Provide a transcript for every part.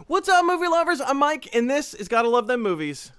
What's up, movie lovers? I'm Mike, and this is Gotta Love Them Movies.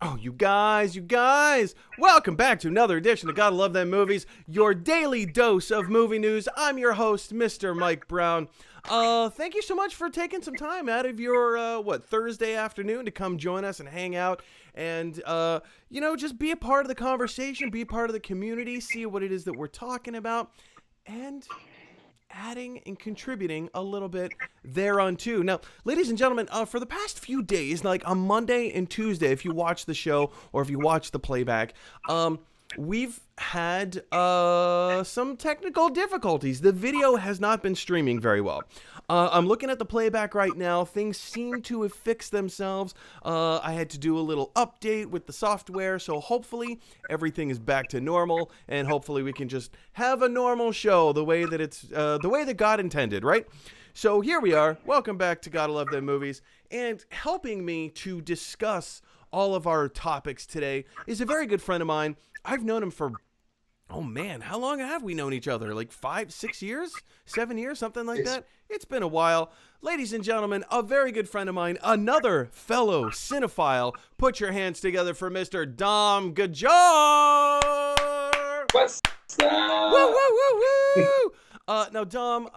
Oh, you guys, welcome back to another edition of Gotta Love Them Movies, your daily dose of movie news. I'm your host, Mr. Mike Brown. Thank you so much for taking some time out of your, Thursday afternoon to come join us and hang out and, just be a part of the conversation, be a part of the community, see what it is that we're talking about, and adding and contributing a little bit thereunto. Now, ladies and gentlemen, for the past few days, like on Monday and Tuesday, if you watch the show or if you watch the playback, we've had some technical difficulties. The video has not been streaming very well. I'm looking at the playback right now. Things seem to have fixed themselves. I had to do a little update with the software, so hopefully everything is back to normal, and hopefully we can just have a normal show the way that it's the way that God intended, right? So here we are. Welcome back to Gotta Love Them Movies, and helping me to discuss all of our topics today is a very good friend of mine. I've known him for, oh man, how long have we known each other? Like 5, 6 years? 7 years? Something like that? It's been a while. Ladies and gentlemen, a very good friend of mine, another fellow cinephile. Put your hands together for Mr. Dom Gajar! What's up? Woo, woo, woo, woo! Now, Dom,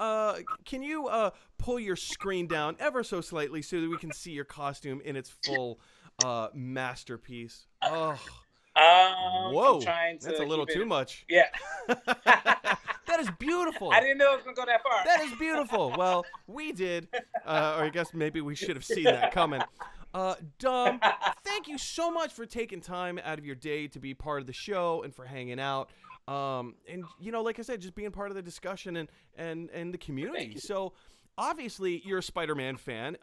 can you pull your screen down ever so slightly so that we can see your costume in its full masterpiece? Oh. Whoa, that's a little too much. Yeah. That is beautiful. I didn't know it was going to go that far. That is beautiful. Well, we did. Or I guess maybe we should have seen that coming. Dom, thank you so much for taking time out of your day to be part of the show and for hanging out. And, like I said, just being part of the discussion and the community. So, obviously, you're a Spider-Man fan.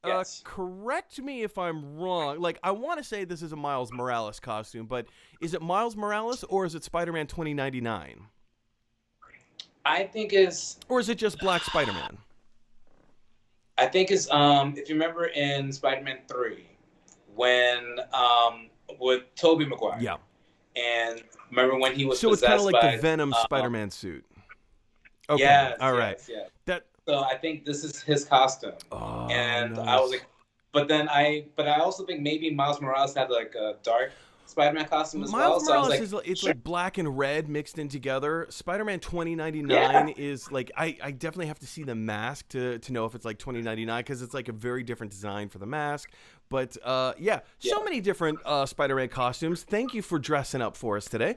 Yes. Correct me if I'm wrong. Like, I want to say this is a Miles Morales costume, but is it Miles Morales or is it Spider-Man 2099? I think it's... Or is it just Black Spider-Man? I think it's, if you remember in Spider-Man 3, when, with Tobey Maguire. Yeah. And remember when he was so possessed it's kind of like by, the Venom Spider-Man suit. Okay. Yes, all right. Yes. That... So I think this is his costume. Oh, and nice. I was like, but I also think maybe Miles Morales had like a dark Spider-Man costume as well. Miles Morales like, is it's like black and red mixed in together. Spider-Man 2099 is like I definitely have to see the mask to know if it's like 2099 because it's like a very different design for the mask. But so many different Spider-Man costumes. Thank you for dressing up for us today.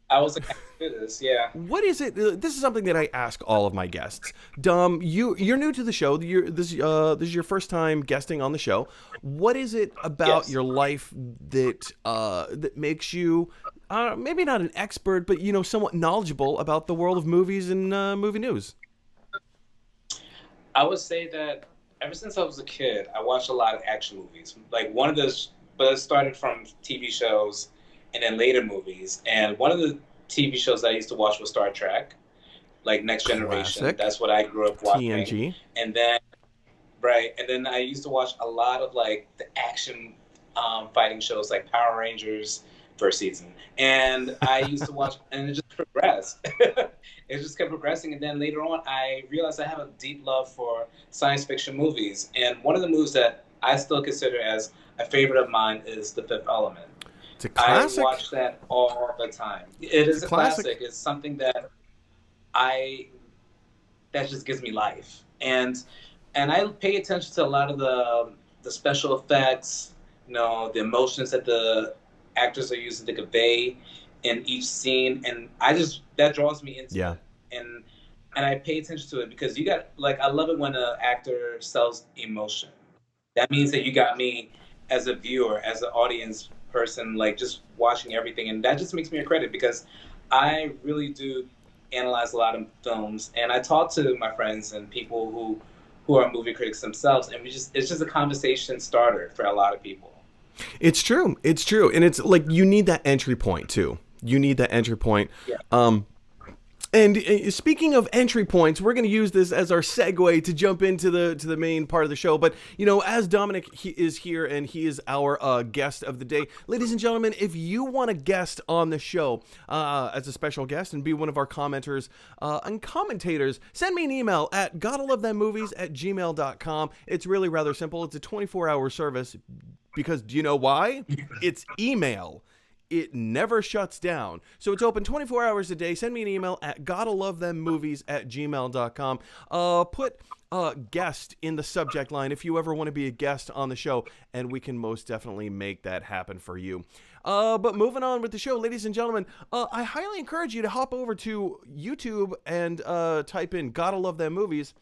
I was like, this, yeah. What is it? This is something that I ask all of my guests. Dom, you're new to the show. This is your first time guesting on the show. What is it about your life that makes you maybe not an expert, but somewhat knowledgeable about the world of movies and movie news? I would say that ever since I was a kid, I watched a lot of action movies. Like one of those, but it started from TV shows. And then later movies. And one of the TV shows I used to watch was Star Trek, like Next Generation. Classic. That's what I grew up watching. TNG. And then, and then I used to watch a lot of like the action fighting shows like Power Rangers first season. And I used to watch, and it just progressed. It just kept progressing. And then later on, I realized I have a deep love for science fiction movies. And one of the movies that I still consider as a favorite of mine is The Fifth Element. It's a classic. I watch that all the time. It is a classic. It's something that that just gives me life. And I pay attention to a lot of the special effects, the emotions that the actors are using to convey in each scene. And that draws me into it. And I pay attention to it because I love it when an actor sells emotion. That means that you got me as a viewer, as an audience person, like just watching everything, and that just makes me a credit because I really do analyze a lot of films, and I talk to my friends and people who are movie critics themselves, and it's just a conversation starter for a lot of people. It's true, and it's like you need that entry point too. You need that entry point. Yeah. And speaking of entry points, we're going to use this as our segue to jump into the main part of the show. But, you know, as Dominic is here and he is our guest of the day, ladies and gentlemen, if you want a guest on the show as a special guest and be one of our commenters and commentators, send me an email at GottaLoveThemMovies@gmail.com. It's really rather simple. It's a 24-hour service because, do you know why? It's email. It never shuts down. So it's open 24 hours a day. Send me an email at GottaLoveThemMovies@gmail.com. Put guest in the subject line if you ever want to be a guest on the show, and we can most definitely make that happen for you. But moving on with the show, ladies and gentlemen, I highly encourage you to hop over to YouTube and type in Gotta Love Them Movies.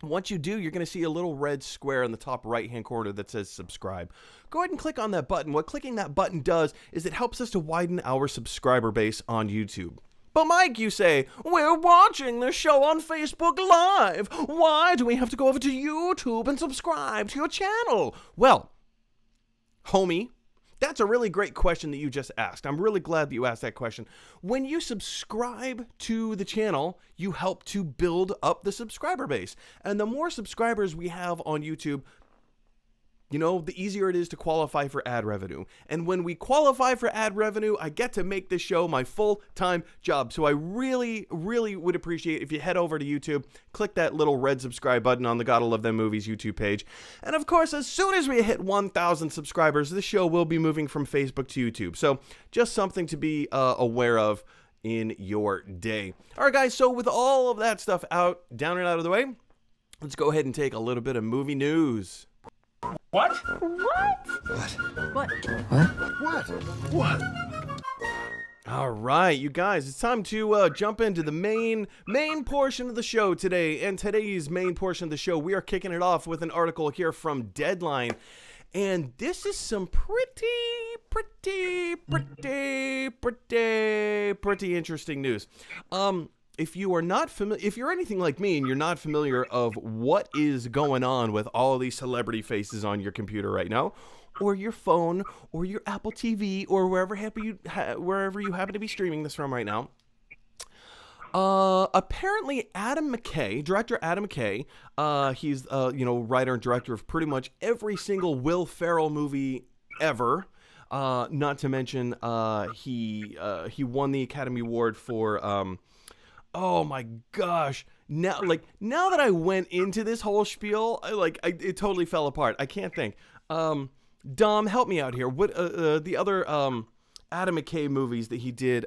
Once you do, you're going to see a little red square in the top right-hand corner that says subscribe. Go ahead and click on that button. What clicking that button does is it helps us to widen our subscriber base on YouTube. But Mike, you say, we're watching this show on Facebook Live. Why do we have to go over to YouTube and subscribe to your channel? Well, homie, that's a really great question that you just asked. I'm really glad that you asked that question. When you subscribe to the channel, you help to build up the subscriber base. And the more subscribers we have on YouTube, you know, the easier it is to qualify for ad revenue. And when we qualify for ad revenue, I get to make this show my full-time job. So I really, really would appreciate if you head over to YouTube, click that little red subscribe button on the Gotta Love Them Movies YouTube page. And of course, as soon as we hit 1,000 subscribers, the show will be moving from Facebook to YouTube. So just something to be aware of in your day. All right, guys, so with all of that stuff down and out of the way, let's go ahead and take a little bit of movie news. What? What? What? What? All right, you guys, it's time to jump into the main portion of the show today. And today's main portion of the show, we are kicking it off with an article here from Deadline. And this is some pretty interesting news. If you are not familiar, if you're anything like me and you're not familiar of what is going on with all these celebrity faces on your computer right now, or your phone, or your Apple TV, or wherever you happen to be streaming this from right now, apparently director Adam McKay, he's writer and director of pretty much every single Will Ferrell movie ever. Not to mention, he won the Academy Award for oh my gosh! Now that I went into this whole spiel, it totally fell apart. I can't think. Dom, help me out here. What the other Adam McKay movies that he did?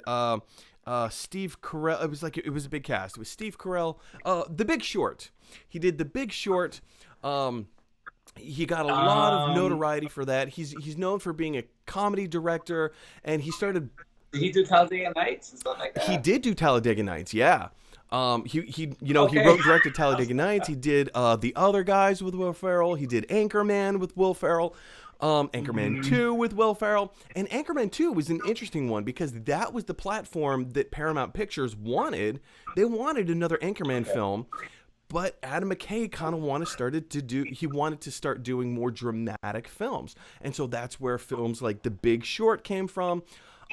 Steve Carell. It was a big cast. It was Steve Carell. The Big Short. He did The Big Short. He got a lot of notoriety for that. He's known for being a comedy director, and he started. Did he do Talladega Nights and stuff like that? He did do Talladega Nights, yeah. He Okay. wrote and directed Talladega Nights. He did The Other Guys with Will Ferrell. He did Anchorman with Will Ferrell. Anchorman 2 with Will Ferrell. And Anchorman 2 was an interesting one because that was the platform that Paramount Pictures wanted. They wanted another Anchorman film. But Adam McKay kind of wanted to start doing more dramatic films. And so that's where films like The Big Short came from.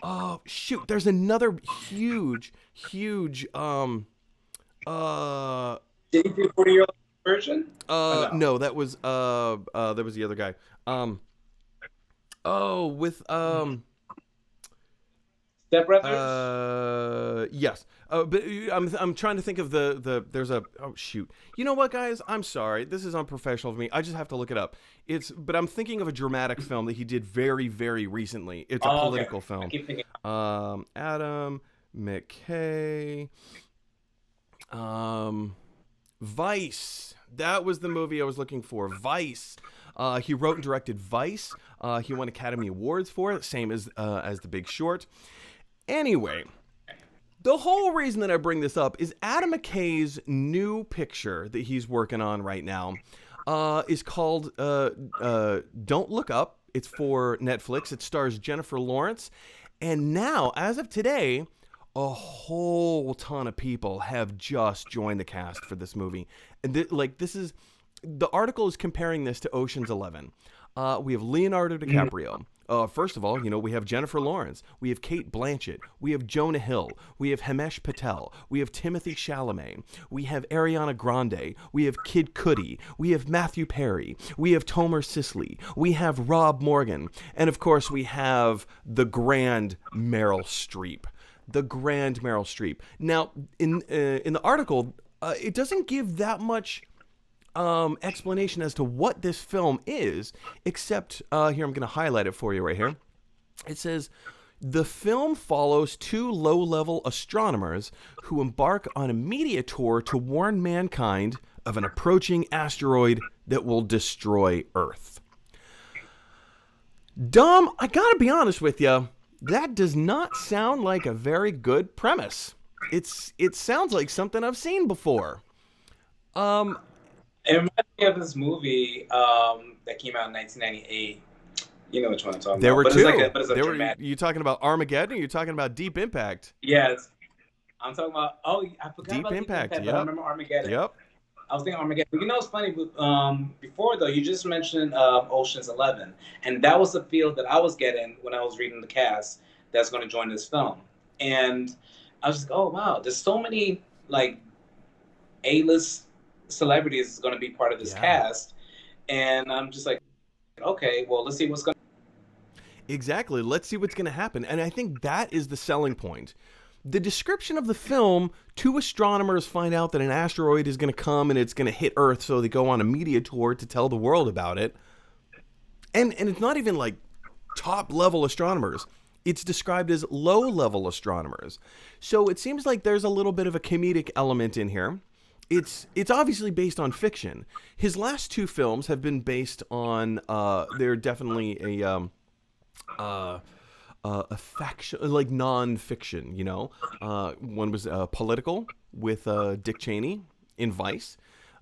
Oh, shoot. There's another huge Did he do 40-year-old version? No, that was the other guy. With Step Brothers? Yes. But I'm trying to think of there's a, oh shoot. You know what, guys? I'm sorry. This is unprofessional of me. I just have to look it up. But I'm thinking of a dramatic film that he did very, very recently. It's a political film. I keep thinking. Adam McKay. Vice. That was the movie I was looking for. Vice. He wrote and directed Vice. He won Academy Awards for it, same as The Big Short. Anyway, the whole reason that I bring this up is Adam McKay's new picture that he's working on right now is called Don't Look Up. It's for Netflix. It stars Jennifer Lawrence. And now, as of today, a whole ton of people have just joined the cast for this movie. And the article is comparing this to Ocean's 11. We have Leonardo DiCaprio. First of all, we have Jennifer Lawrence, we have Kate Blanchett, we have Jonah Hill, we have Himesh Patel, we have Timothée Chalamet, we have Ariana Grande, we have Kid Cudi, we have Matthew Perry, we have Tomer Sisley, we have Rob Morgan, and of course we have the grand Meryl Streep. The grand Meryl Streep. Now, in the article, it doesn't give that much explanation as to what this film is, except here I'm going to highlight it for you right here. It says, the film follows two low-level astronomers who embark on a media tour to warn mankind of an approaching asteroid that will destroy Earth. Dom, I gotta be honest with you, that does not sound like a very good premise. It sounds like something I've seen before. It reminds me of this movie that came out in 1998. You know which one I'm talking There about. were two. But it's a dramatic. You talking about Armageddon, or you talking about Deep Impact? Yes. I'm talking about, I forgot Deep about Impact, Deep Impact, yep. but I remember Armageddon. Yep. I was thinking Armageddon. But it's funny, before though, you just mentioned Ocean's 11. And that was the feel that I was getting when I was reading the cast that's going to join this film. And I was just, oh wow, there's so many like A-list celebrities is going to be part of this cast, and I'm just like, okay, well, let's see what's going to. Exactly, let's see what's going to happen, and I think that is the selling point. The description of the film: two astronomers find out that an asteroid is going to come and it's going to hit Earth, so they go on a media tour to tell the world about it. And it's not even like top level astronomers. It's described as low level astronomers. So it seems like there's a little bit of a comedic element in here. It's obviously based on fiction. His last two films have been based on they're definitely a faction, like non-fiction, one was Political with Dick Cheney in Vice.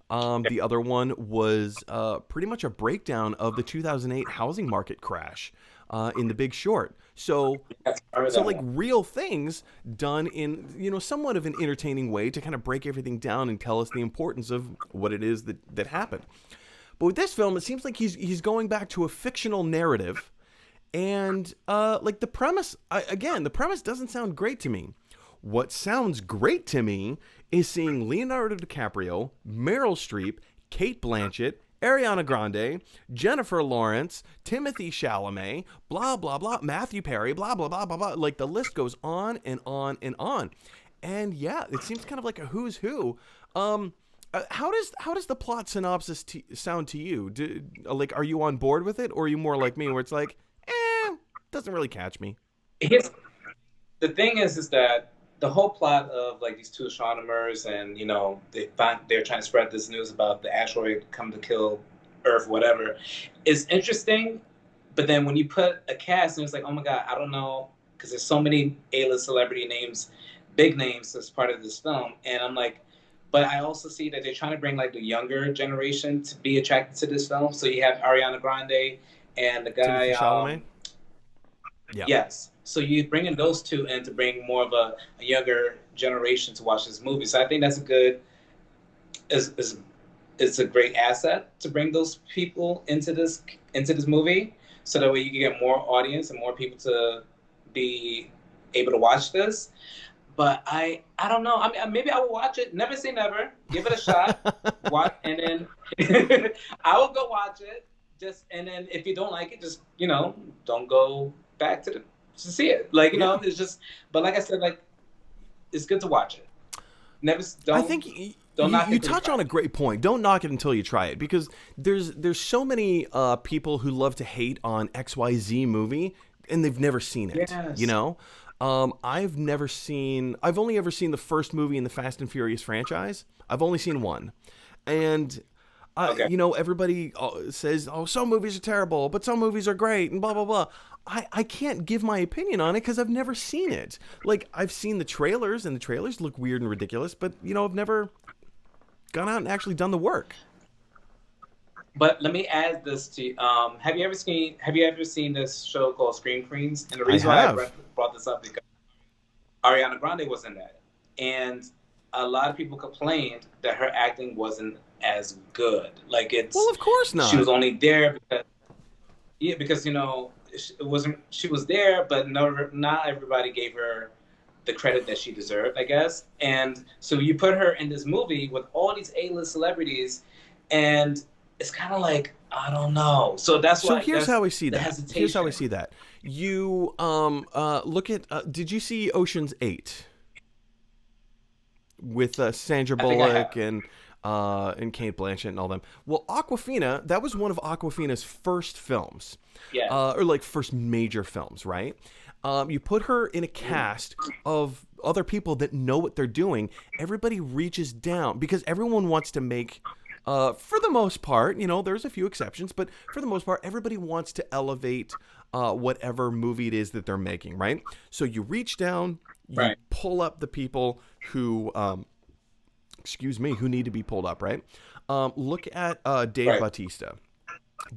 The other one was pretty much a breakdown of the 2008 housing market crash in The Big Short. So like real things done in, somewhat of an entertaining way to kind of break everything down and tell us the importance of what it is that happened. But with this film, it seems like he's going back to a fictional narrative, and like the premise, the premise doesn't sound great to me. What sounds great to me is seeing Leonardo DiCaprio, Meryl Streep, Kate Blanchett, Ariana Grande, Jennifer Lawrence, Timothée Chalamet, blah, blah, blah, Matthew Perry, blah, blah, blah, blah, blah. Like, the list goes on and on and on. And, yeah, it seems kind of like a who's who. How does the plot synopsis sound to you? Are you on board with it? Or are you more like me where it's like, doesn't really catch me? The thing is that the whole plot of like these two astronomers and they're trying to spread this news about the asteroid coming to kill Earth, whatever, is interesting. But then when you put a cast and it's like, oh my God, I don't know, because there's so many A-list celebrity names, big names as part of this film, and I'm like, but I also see that they're trying to bring like the younger generation to be attracted to this film. So you have Ariana Grande and the guy. Chalamet? Yeah. Yes. So you bring in those two in to bring more of a younger generation to watch this movie. So I think that's it's a great asset to bring those people into this movie. So that way you can get more audience and more people to be able to watch this. But I don't know. I mean, maybe I will watch it. Never say never. Give it a shot. Watch, and then I will go watch it. And then if you don't like it, just don't go back to see it. It's just. But like I said, like it's good to watch it. I think you touch on a great point. Don't knock it until you try it, because there's so many people who love to hate on XYZ movie and they've never seen it. Yes. I've only ever seen the first movie in the Fast and Furious franchise. I've only seen one. And, everybody says, oh, some movies are terrible, but some movies are great, and blah, blah, blah. I can't give my opinion on it because I've never seen it. Like, I've seen the trailers, and the trailers look weird and ridiculous, but, I've never gone out and actually done the work. But let me add this to you. Have you ever seen this show called Scream Queens? And the reason why I brought this up because Ariana Grande was in that, and a lot of people complained that her acting wasn't as good. Well, of course not. She was only there because Yeah, because it wasn't. She was there, but not everybody gave her the credit that she deserved, I guess. And so you put her in this movie with all these A-list celebrities, and it's kind of like I don't know. So that's So why here's that's how I see the that. hesitation. Here's how I see that. You look at. Did you see Ocean's 8 with Sandra I think I Bullock have. and Kate Blanchett and all them? Well, Aquafina, that was one of Aquafina's first films, Yes. or like first major films, right? You put her in a cast of other people that know what they're doing. Everybody reaches down because everyone wants to make. For the most part, there's a few exceptions, but for the most part, everybody wants to elevate whatever movie it is that they're making, right? So you reach down, you Right. pull up the people who, who need to be pulled up, right? Look at Dave Right. Bautista.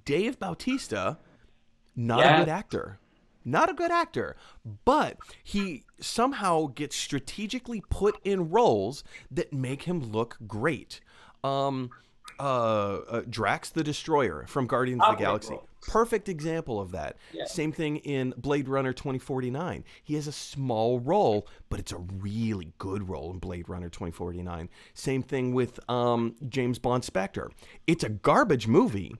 Dave Bautista, not a Yeah. good actor. Not a good actor, but he somehow gets strategically put in roles that make him look great. Drax the Destroyer from Guardians of the Galaxy. Roles. Perfect example of that. Yeah. Same thing in Blade Runner 2049. He has a small role, but it's a really good role in Blade Runner 2049. Same thing with James Bond Spectre. It's a garbage movie.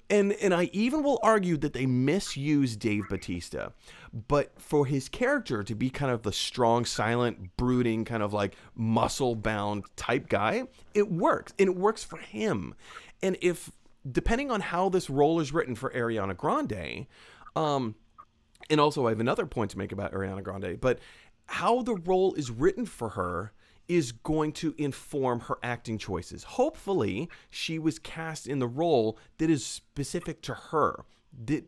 And I even will argue that they misuse Dave Bautista. But for his character to be kind of the strong, silent, brooding, kind of like muscle-bound type guy, it works. And it works for him. And depending on how this role is written for Ariana Grande, and also I have another point to make about Ariana Grande, but how the role is written for her is going to inform her acting choices. Hopefully, she was cast in the role that is specific to her, that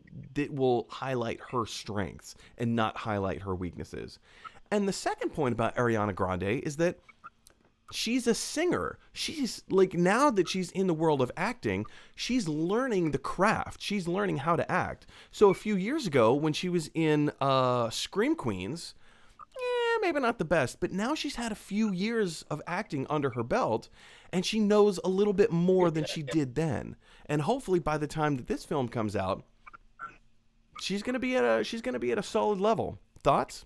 will highlight her strengths and not highlight her weaknesses. And the second point about Ariana Grande is that she's a singer. She's like, now that she's in the world of acting, she's learning the craft. She's learning how to act. So a few years ago, when she was in Scream Queens, maybe not the best, but now she's had a few years of acting under her belt, and she knows a little bit more than she did then. And hopefully, by the time that this film comes out, she's gonna be at a solid level. Thoughts?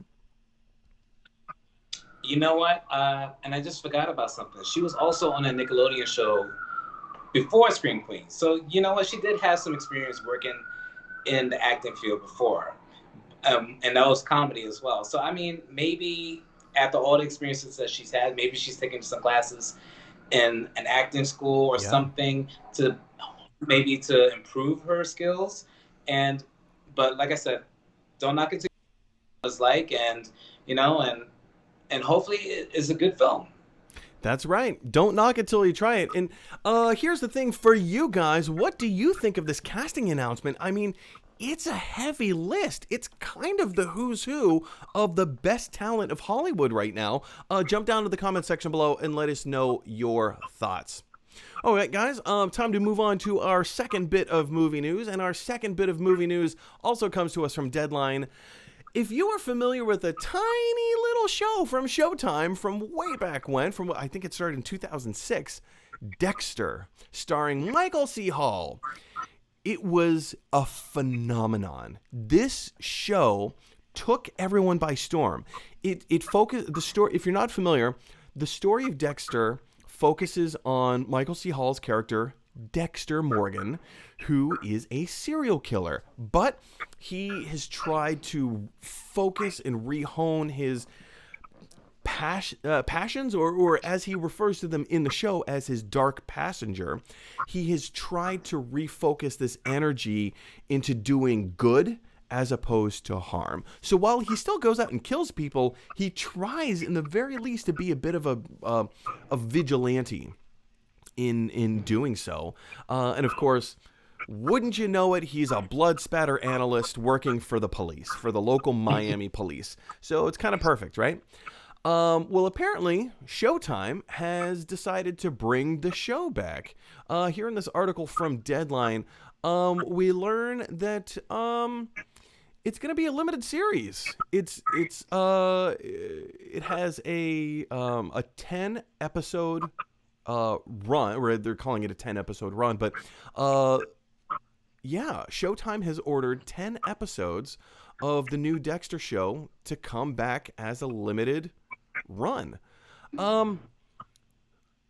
You know what? And I just forgot about something. She was also on a Nickelodeon show before Scream Queen. So you know what? She did have some experience working in the acting field before. And that was comedy as well. So, I mean, maybe after all the experiences that she's had, maybe she's taking some classes in an acting school or something to improve her skills. But like I said, don't knock it till it's like, and hopefully it's a good film. That's right. Don't knock it till you try it. And here's the thing for you guys. What do you think of this casting announcement? I mean, it's a heavy list. It's kind of the who's who of the best talent of Hollywood right now. Jump down to the comment section below and let us know your thoughts. All right, guys, time to move on to our second bit of movie news. And our second bit of movie news also comes to us from Deadline. If you are familiar with a tiny little show from Showtime from way back when, from I think it started in 2006, Dexter, starring Michael C. Hall. It was a phenomenon. This show took everyone by storm. It focused the story. If you're not familiar, the story of Dexter focuses on Michael C. Hall's character, Dexter Morgan, who is a serial killer. But he has tried to focus and rehone his passions, or as he refers to them in the show as his dark passenger. He has tried to refocus this energy into doing good as opposed to harm. So while he still goes out and kills people, he tries in the very least to be a bit of a vigilante in doing so. And of course, wouldn't you know it, he's a blood spatter analyst working for the police, for the local Miami police. So it's kind of perfect, right? Well, apparently, Showtime has decided to bring the show back. Here in this article from Deadline, we learn that it's going to be a limited series. It has a 10 episode run, or they're calling it a 10 episode run, but Yeah, Showtime has ordered 10 episodes of the new Dexter show to come back as a limited run.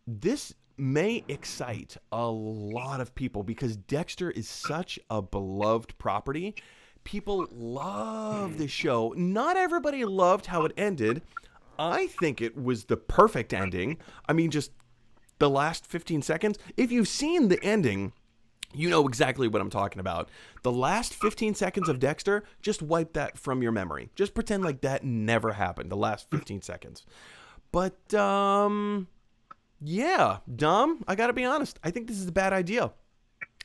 This may excite a lot of people because Dexter is such a beloved property. People love this show. Not everybody loved how it ended. I think it was the perfect ending. I mean, just the last 15 seconds. If you've seen the ending, you know exactly what I'm talking about. The last 15 seconds of Dexter, just wipe that from your memory. Just pretend like that never happened, the last 15 seconds. But, yeah, Dom, I gotta be honest. I think this is a bad idea.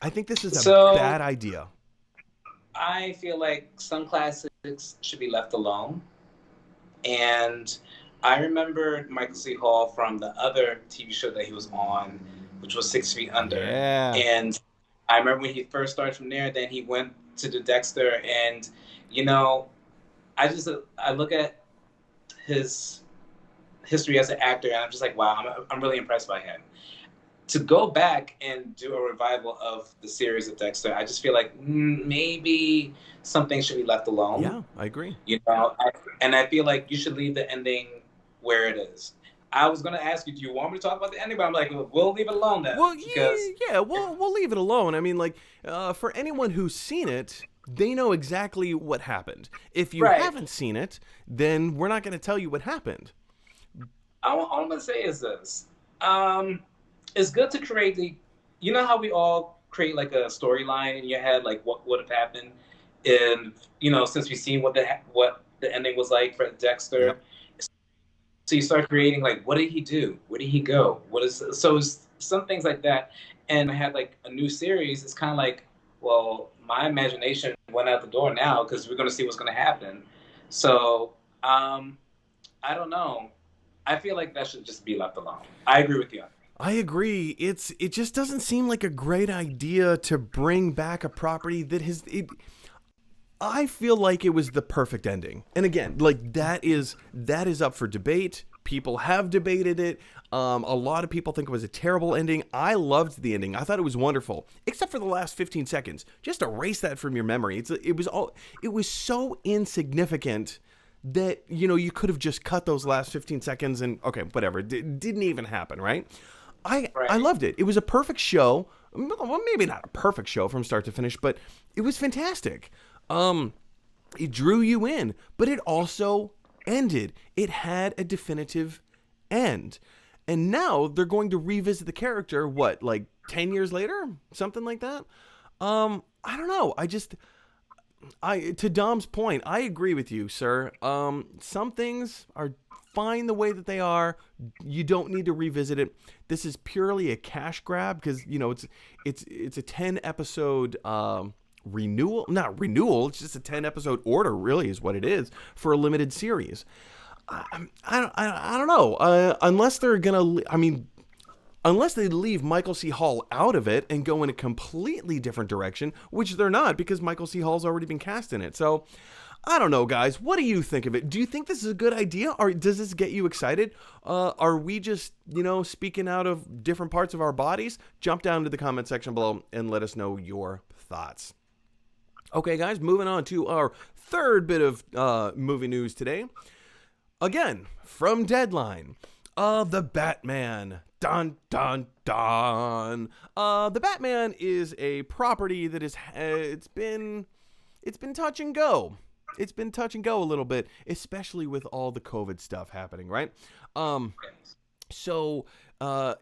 I think this is a bad idea. I feel like some classics should be left alone. And I remember Michael C. Hall from the other TV show that he was on, which was 6 Feet Under. Yeah. And I remember when he first started from there, then he went to do Dexter. And, you know, I look at his history as an actor, and I'm just like, wow, I'm really impressed by him. To go back and do a revival of the series of Dexter, I just feel like maybe something should be left alone. Yeah, I agree. You know, and I feel like you should leave the ending where it is. I was going to ask you, do you want me to talk about the ending? But I'm like, we'll leave it alone then. Well, yeah, we'll leave it alone. I mean, like, for anyone who's seen it, they know exactly what happened. If you haven't seen it, then we're not going to tell you what happened. All I'm going to say is this. It's good to create you know how we all create like a storyline in your head, like what would have happened, and you know, since we've seen what the ending was like for Dexter. Yep. So you start creating like, what did he do? Where did he go? It's some things like that. And I had like a new series. It's kind of like, well, my imagination went out the door now because we're going to see what's going to happen. So I don't know. I feel like that should just be left alone. I agree with you. I agree. It just doesn't seem like a great idea to bring back a property that has I feel like it was the perfect ending. And again, like that is up for debate. People have debated it. A lot of people think it was a terrible ending. I loved the ending. I thought it was wonderful, except for the last 15 seconds. Just erase that from your memory. It was so insignificant that, you know, you could have just cut those last 15 seconds and okay, whatever. It didn't even happen, right? I loved it. It was a perfect show. Well, maybe not a perfect show from start to finish, but it was fantastic. It drew you in, but it also ended. It had a definitive end. And now they're going to revisit the character, what, like 10 years later? Something like that? I don't know. To Dom's point, I agree with you, sir. Some things are fine the way that they are. You don't need to revisit it. This is purely a cash grab because, you know, it's a 10 episode, not renewal, it's just a 10 episode order, really, is what it is for a limited series. I don't know. Unless they're gonna, unless they leave Michael C. Hall out of it and go in a completely different direction, which they're not because Michael C. Hall's already been cast in it. So I don't know, guys. What do you think of it? Do you think this is a good idea, or does this get you excited? Are we just, you know, speaking out of different parts of our bodies? Jump down to the comment section below and let us know your thoughts. Okay, guys, moving on to our third bit of movie news today. Again, from Deadline, The Batman. Dun, dun, dun. The Batman is a property that it's been touch and go. It's been touch and go a little bit, especially with all the COVID stuff happening, right? So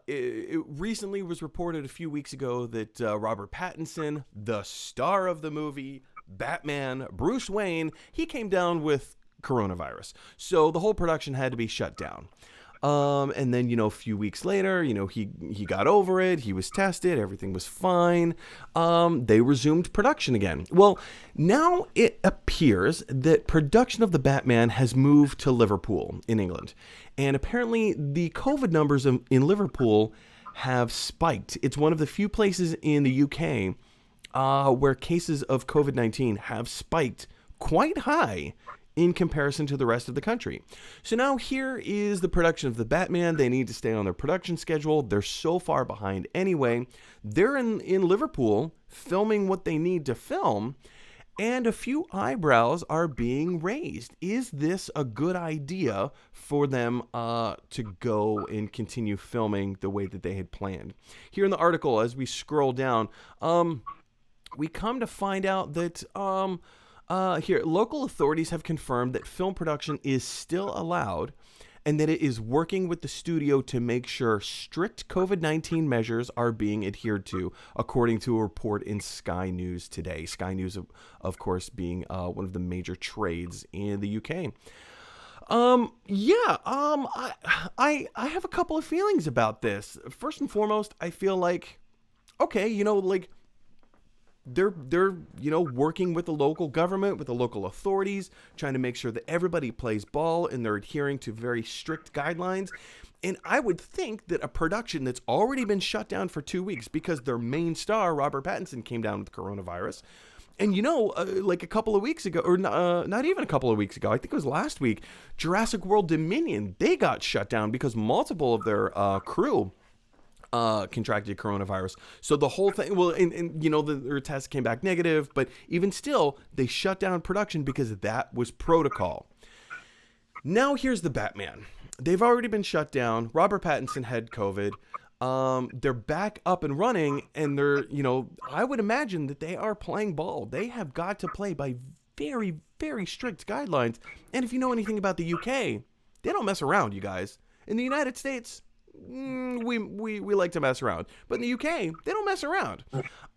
it recently was reported a few weeks ago that Robert Pattinson, the star of the movie Batman, Bruce Wayne, he came down with coronavirus. So the whole production had to be shut down. And then, you know, a few weeks later, you know, he got over it. He was tested. Everything was fine. They resumed production again. Well, now it appears that production of the Batman has moved to Liverpool in England. And apparently the COVID numbers in Liverpool have spiked. It's one of the few places in the UK where cases of COVID-19 have spiked quite high in comparison to the rest of the country. So now here is the production of the Batman. They need to stay on their production schedule. They're so far behind anyway. They're in Liverpool filming what they need to film, and a few eyebrows are being raised. Is this a good idea for them to go and continue filming the way that they had planned? Here in the article, as we scroll down, we come to find out that here, local authorities have confirmed that film production is still allowed and that it is working with the studio to make sure strict COVID-19 measures are being adhered to, according to a report in Sky News today. Sky News, of course, being one of the major trades in the UK. I have a couple of feelings about this. First and foremost, I feel like, okay, they're working with the local government, with the local authorities, trying to make sure that everybody plays ball and they're adhering to very strict guidelines. And I would think that a production that's already been shut down for 2 weeks because their main star, Robert Pattinson, came down with coronavirus. And like a couple of weeks ago, or not even a couple of weeks ago, I think it was last week, Jurassic World Dominion, they got shut down because multiple of their crew contracted coronavirus. So the whole thing, their test came back negative, but even still, they shut down production because that was protocol. Now here's the Batman. They've already been shut down. Robert Pattinson had COVID. They're back up and running, and they're, I would imagine that they are playing ball. They have got to play by very, very strict guidelines. And if you know anything about the UK, they don't mess around, you guys. In the United States, we like to mess around, but in the UK they don't mess around.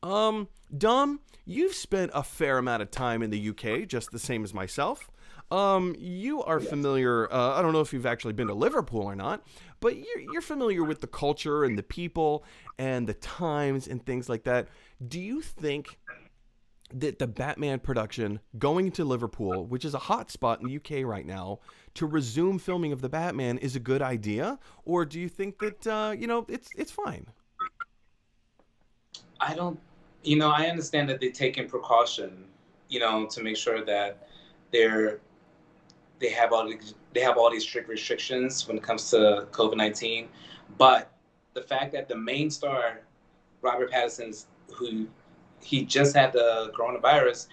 Dom, you've spent a fair amount of time in the UK, just the same as myself. You are familiar. I don't know if you've actually been to Liverpool or not, but you're familiar with the culture and the people and the times and things like that. Do you think that the Batman production going to Liverpool, which is a hot spot in the UK right now, to resume filming of the Batman is a good idea? Or do you think that, it's fine? I don't, I understand that they're taking precaution, to make sure that they have all these strict restrictions when it comes to COVID-19. But the fact that the main star, Robert Pattinson, who he just had the coronavirus,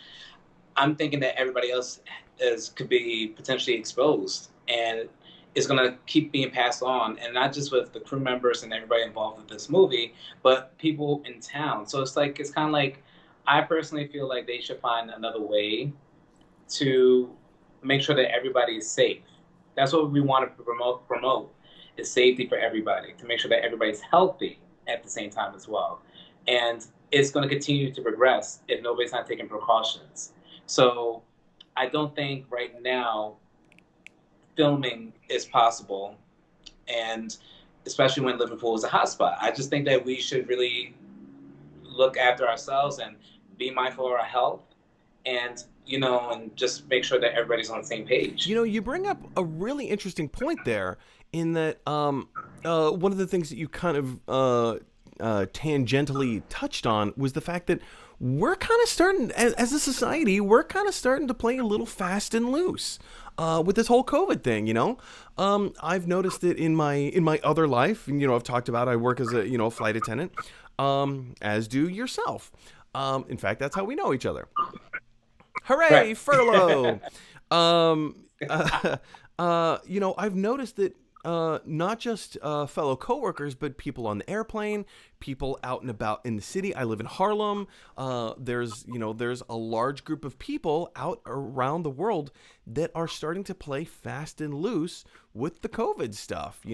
I'm thinking that everybody else could be potentially exposed, and it's going to keep being passed on, and not just with the crew members and everybody involved with this movie, but people in town. So it's kind of like, I personally feel like they should find another way to make sure that everybody is safe. That's what we want to promote is safety for everybody, to make sure that everybody's healthy at the same time as well. And it's going to continue to progress if nobody's not taking precautions. So I don't think right now filming is possible, and especially when Liverpool is a hotspot. I just think that we should really look after ourselves and be mindful of our health, and and just make sure that everybody's on the same page. You bring up a really interesting point there, in that one of the things that you kind of tangentially touched on was the fact that we're kind of starting, as a society, we're kind of starting to play a little fast and loose with this whole COVID thing. I've noticed it in my other life, and I've talked about, I work as a flight attendant, as do yourself. In fact, that's how we know each other. Hooray, right. Furlough. I've noticed that not just fellow coworkers, but people on the airplane, people out and about in the city. I live in Harlem. There's a large group of people out around the world that are starting to play fast and loose with the COVID stuff.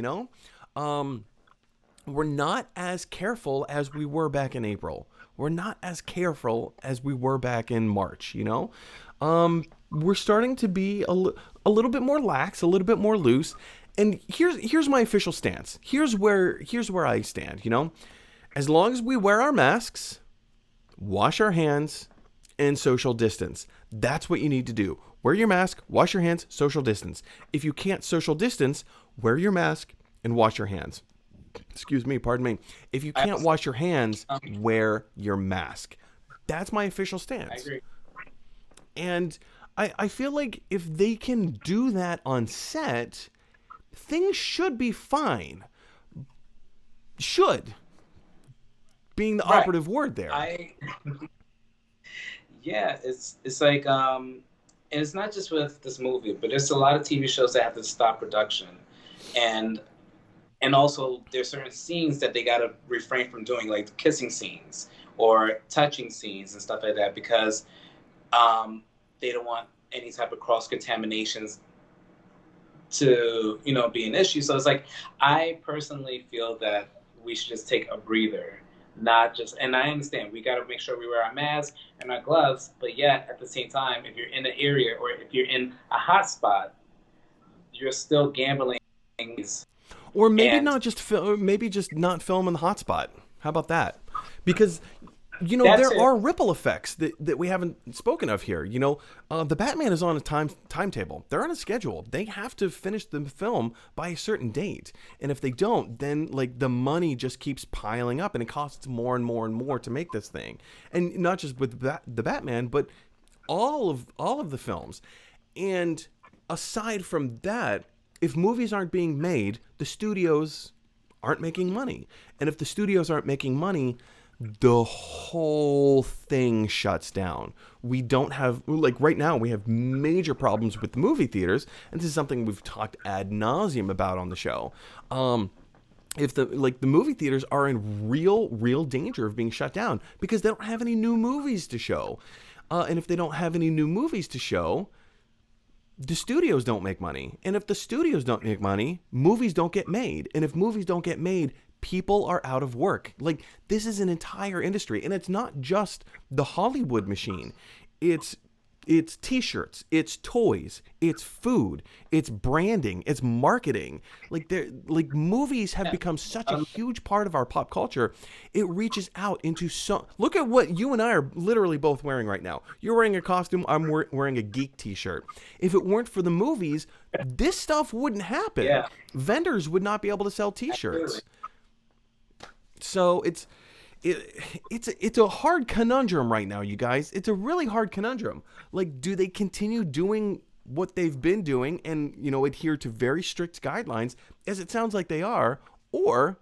We're not as careful as we were back in April. We're not as careful as we were back in March. We're starting to be a little bit more lax, a little bit more loose. And here's my official stance. Here's where I stand. As long as we wear our masks, wash our hands, and social distance, that's what you need to do. Wear your mask, wash your hands, social distance. If you can't social distance, wear your mask and wash your hands. Pardon me. If you can't wash your hands, wear your mask. That's my official stance. I agree. And I feel like if they can do that on set, things should be fine. Should being the operative word there. Yeah, it's like and it's not just with this movie, but there's a lot of TV shows that have to stop production, and also there's certain scenes that they gotta refrain from doing, like kissing scenes or touching scenes and stuff like that, because they don't want any type of cross contaminations to be an issue. So it's like, I personally feel that we should just take a breather. Not just, and I understand we got to make sure we wear our masks and our gloves, but yet at the same time, if you're in an area or if you're in a hot spot, you're still gambling. Or maybe not just maybe just not film in the hot spot. How about that? Because there are ripple effects that we haven't spoken of here. The Batman is on a timetable. They're on a schedule. They have to finish the film by a certain date. And if they don't, then like the money just keeps piling up and it costs more and more and more to make this thing. And not just with the Batman, but all of the films. And aside from that, if movies aren't being made, the studios aren't making money. And if the studios aren't making money, the whole thing shuts down. We don't have, like right now, we have major problems with the movie theaters, and this is something we've talked ad nauseum about on the show. If the movie theaters are in real danger of being shut down because they don't have any new movies to show. And if they don't have any new movies to show, the studios don't make money. And if the studios don't make money, movies don't get made. And if movies don't get made, people are out of work. Like, this is an entire industry, and it's not just the Hollywood machine. It's t-shirts, it's toys, it's food, it's branding, it's marketing. Like movies have become such a huge part of our pop culture. It reaches out into look at what you and I are literally both wearing right now. You're wearing a costume, I'm wearing a geek t-shirt. If it weren't for the movies, this stuff wouldn't happen. Yeah. Vendors would not be able to sell t-shirts. Absolutely. So it's a hard conundrum right now, you guys. It's a really hard conundrum. Like, do they continue doing what they've been doing and, adhere to very strict guidelines, as it sounds like they are, or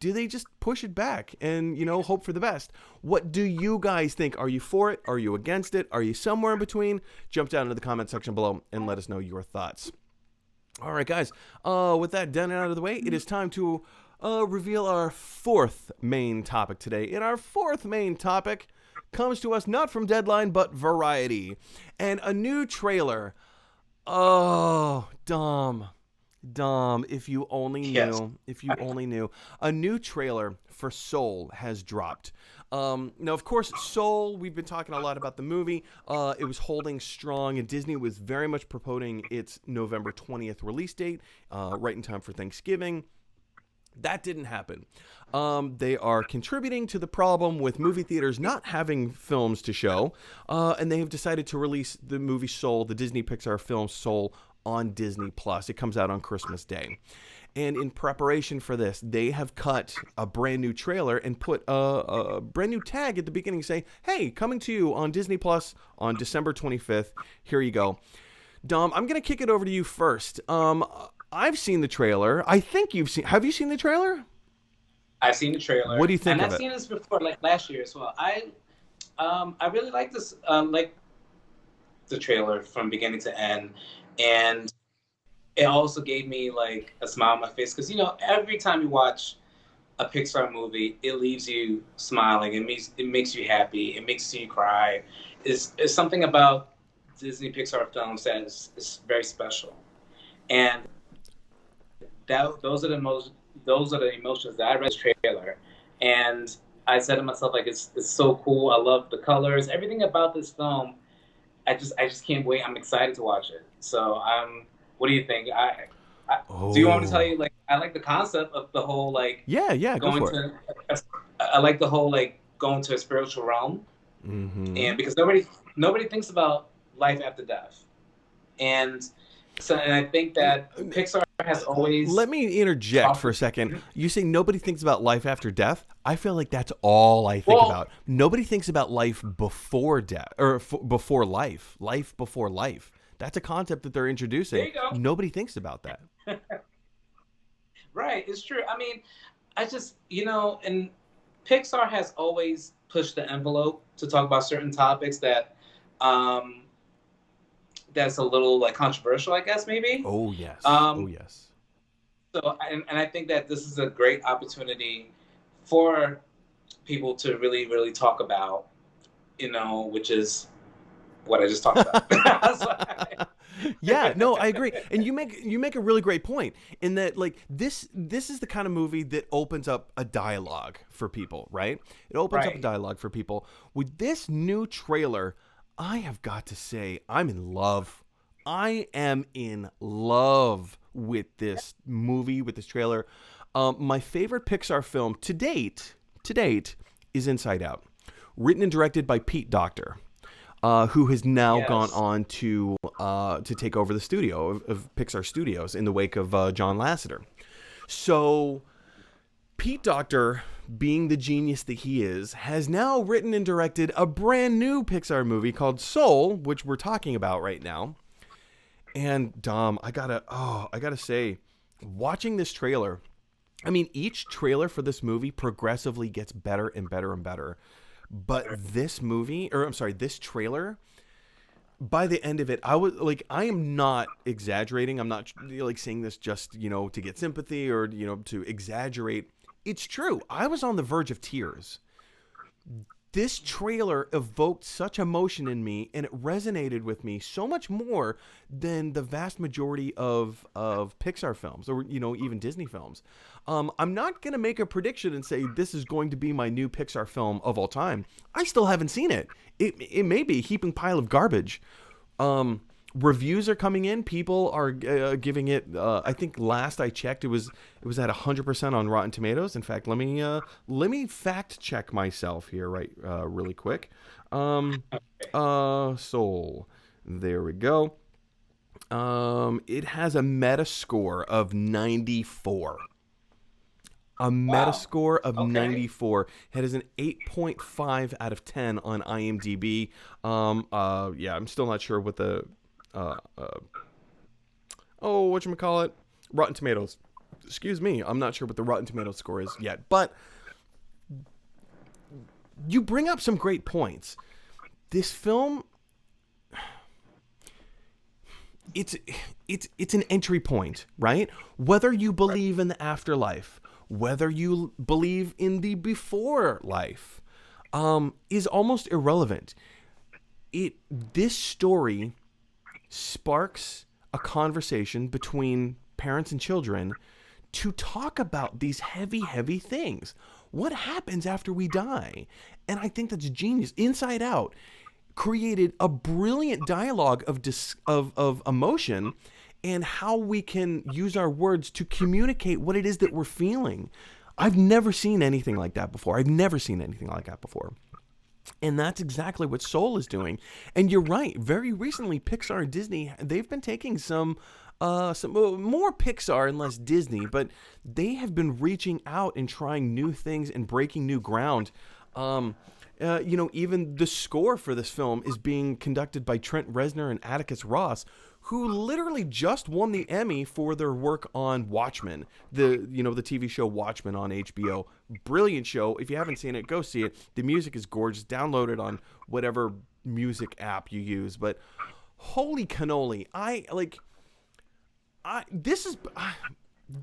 do they just push it back and, hope for the best? What do you guys think? Are you for it? Are you against it? Are you somewhere in between? Jump down into the comment section below and let us know your thoughts. All right, guys. With that done and out of the way, it is time to reveal our fourth main topic today. And our fourth main topic comes to us not from Deadline, but Variety. And a new trailer. Oh, Dom, if you only knew. Yes. If you only knew. A new trailer for Soul has dropped. Now, of course, Soul, we've been talking a lot about the movie. It was holding strong, and Disney was very much promoting its November 20th release date, right in time for Thanksgiving. That didn't happen. They are contributing to the problem with movie theaters not having films to show, and they have decided to release the movie Soul, the Disney Pixar film Soul, on Disney+. It comes out on Christmas Day. And in preparation for this, they have cut a brand new trailer and put a brand new tag at the beginning saying, hey, coming to you on Disney+ on December 25th. Here you go. Dom, I'm going to kick it over to you first. I've seen the trailer. I think have you seen the trailer? I've seen the trailer. What do you think of it? And I've seen this before, like last year as well. I really like this, like the trailer from beginning to end. And it also gave me like a smile on my face. Because, every time you watch a Pixar movie, it leaves you smiling. It makes you happy. It makes you cry. It's something about Disney Pixar films that is very special. And those are the emotions that I read in the trailer, and I said to myself, like, it's so cool. I love the colors, everything about this film. I just can't wait. I'm excited to watch it. So what do you think? Do you want me to tell you? Like, I like the concept of the whole like go for it. I like the whole like going to a spiritual realm, and because nobody thinks about life after death, and So, and I think that Pixar has always. Let me interject for a second. You say nobody thinks about life after death. I feel like that's all I think about. Nobody thinks about life before death or before life. Life before life. That's a concept that they're introducing. There you go. Nobody thinks about that. Right, it's true. I mean, I just, and Pixar has always pushed the envelope to talk about certain topics that that's a little like controversial, I guess, maybe. Oh yes. Yes. So, and I think that this is a great opportunity for people to really, really talk about, which is what I just talked about. Yeah, no, I agree. And you make a really great point in that, like, this is the kind of movie that opens up a dialogue for people, right? It opens up a dialogue for people. With this new trailer, I have got to say, I'm in love. I am in love with this movie, with this trailer. My favorite Pixar film to date is Inside Out, written and directed by Pete Docter, who has now gone on to take over the studio of Pixar Studios in the wake of John Lasseter. So Pete Docter, being the genius that he is, has now written and directed a brand new Pixar movie called Soul, which we're talking about right now. And Dom, I gotta say, watching this trailer, I mean, each trailer for this movie progressively gets better and better and better. But this trailer, by the end of it, I am not exaggerating. I'm not like saying this just, to get sympathy or, to exaggerate. It's true. I was on the verge of tears. This trailer evoked such emotion in me, and it resonated with me so much more than the vast majority of Pixar films or, even Disney films. I'm not going to make a prediction and say this is going to be my new Pixar film of all time. I still haven't seen it. It may be a heaping pile of garbage. Reviews are coming in. People are giving it. I think last I checked, it was at 100% on Rotten Tomatoes. In fact, let me fact check myself here, really quick. Soul. There we go. It has a Metascore of 94. A Metascore of 94. It has an 8.5 out of 10 on IMDb. I'm still not sure what the whatchamacallit? Rotten Tomatoes. Excuse me. I'm not sure what the Rotten Tomatoes score is yet. But you bring up some great points. This film, it's an entry point, right? Whether you believe in the afterlife, whether you believe in the before life, is almost irrelevant. This story sparks a conversation between parents and children to talk about these heavy, heavy things. What happens after we die? And I think that's genius. Inside Out created a brilliant dialogue of emotion and how we can use our words to communicate what it is that we're feeling. I've never seen anything like that before. And that's exactly what Soul is doing. And you're right. Very recently, Pixar and Disney, they've been taking some more Pixar and less Disney, but they have been reaching out and trying new things and breaking new ground. Even the score for this film is being conducted by Trent Reznor and Atticus Ross, who literally just won the Emmy for their work on Watchmen, the TV show Watchmen on HBO. Brilliant show. If you haven't seen it, go see it. The music is gorgeous. Download it on whatever music app you use. But holy cannoli,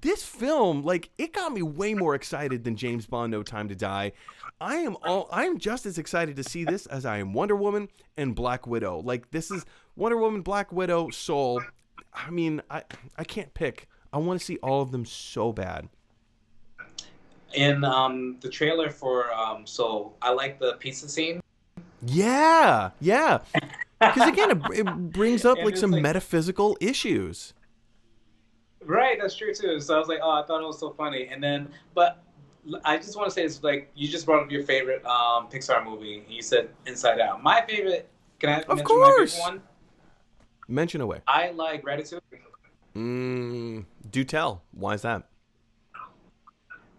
this film, it got me way more excited than James Bond: No Time to Die. I'm just as excited to see this as I am Wonder Woman and Black Widow. This is Wonder Woman, Black Widow, Soul. I mean, I can't pick. I want to see all of them so bad. In the trailer for Soul, I like the pizza scene. Yeah. Because again, it brings up some metaphysical issues. Right, that's true too. So I was like, I thought it was so funny. And then, but I just want to say, it's you just brought up your favorite Pixar movie. You said Inside Out. My favorite, can I mention my favorite one? Mention away. I like Ratatouille. Do tell. Why is that?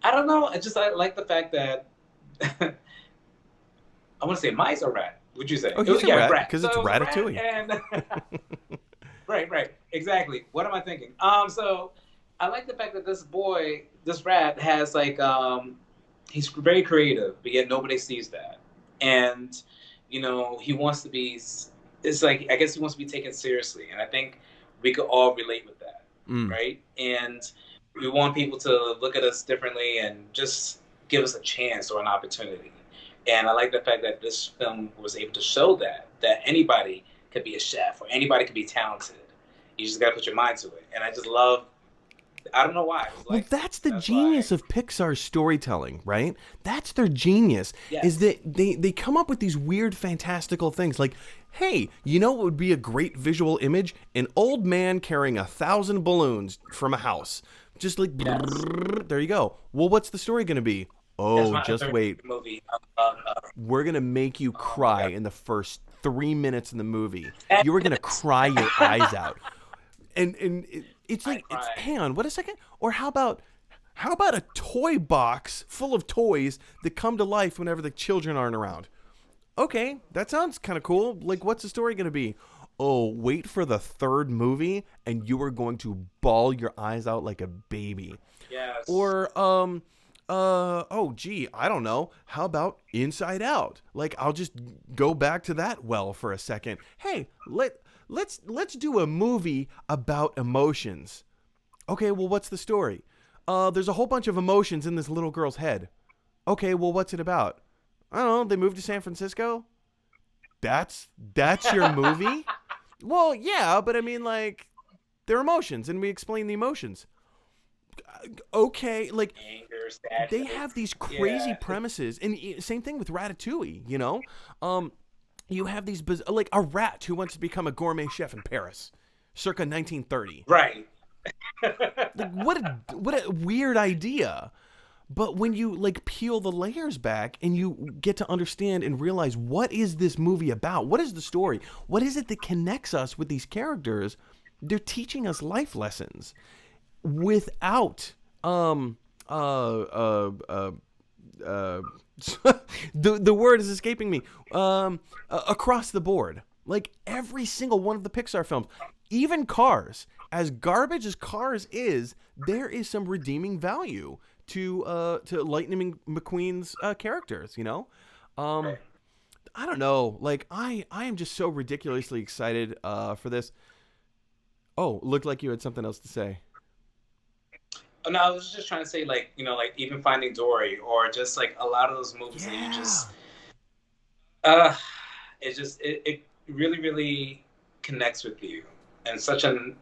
I don't know. I like the fact that I want to say mice or rat. Would you say? Oh, he's a yeah, rat because it's So it was a Ratatouille. rat and right, exactly. What am I thinking? So I like the fact that this rat has like, he's very creative, but yet nobody sees that, and he wants to be. It's like I guess he wants to be taken seriously, and I think we could all relate with that, right? And we want people to look at us differently and just give us a chance or an opportunity. And I like the fact that this film was able to show that anybody could be a chef or anybody could be talented. You just got to put your mind to it. And I just love. I don't know why. Well, that's the genius of Pixar's storytelling, right? That's their genius. Yes. Is that they come up with these weird, fantastical things like, hey, you know what would be a great visual image? An old man carrying 1,000 balloons from a house. Just like, there you go. Well, what's the story going to be? Oh, just wait. Movie. We're going to make you cry in the first 3 minutes in the movie. You were going to cry your eyes out. And it's like, hang on, what a second? Or how about a toy box full of toys that come to life whenever the children aren't around? Okay, that sounds kind of cool. Like, what's the story going to be? Oh, wait for the third movie, and you are going to bawl your eyes out like a baby. Yes. Or, oh, gee, I don't know. How about Inside Out? Like, I'll just go back to that well for a second. Hey, let's do a movie about emotions. Okay, well, what's the story? There's a whole bunch of emotions in this little girl's head. Okay, well, what's it about? I don't know. They moved to San Francisco. That's your movie? Well, yeah, but I mean, like, they're emotions, and we explain the emotions. Okay, like, anger, sadness. They have these crazy premises, and same thing with Ratatouille. You have these like a rat who wants to become a gourmet chef in Paris, circa 1930. Right. Like, what a weird idea. But when you like peel the layers back and you get to understand and realize what is this movie about? What is the story? What is it that connects us with these characters? They're teaching us life lessons without the word is escaping me. Across the board. Like every single one of the Pixar films, even Cars, as garbage as Cars is, there is some redeeming value to Lightning McQueen's characters, I don't know. Like I am just so ridiculously excited for this. Oh, looked like you had something else to say. No, I was just trying to say, like, like even Finding Dory, or just like a lot of those movies that you just, it really, really connects with you in such an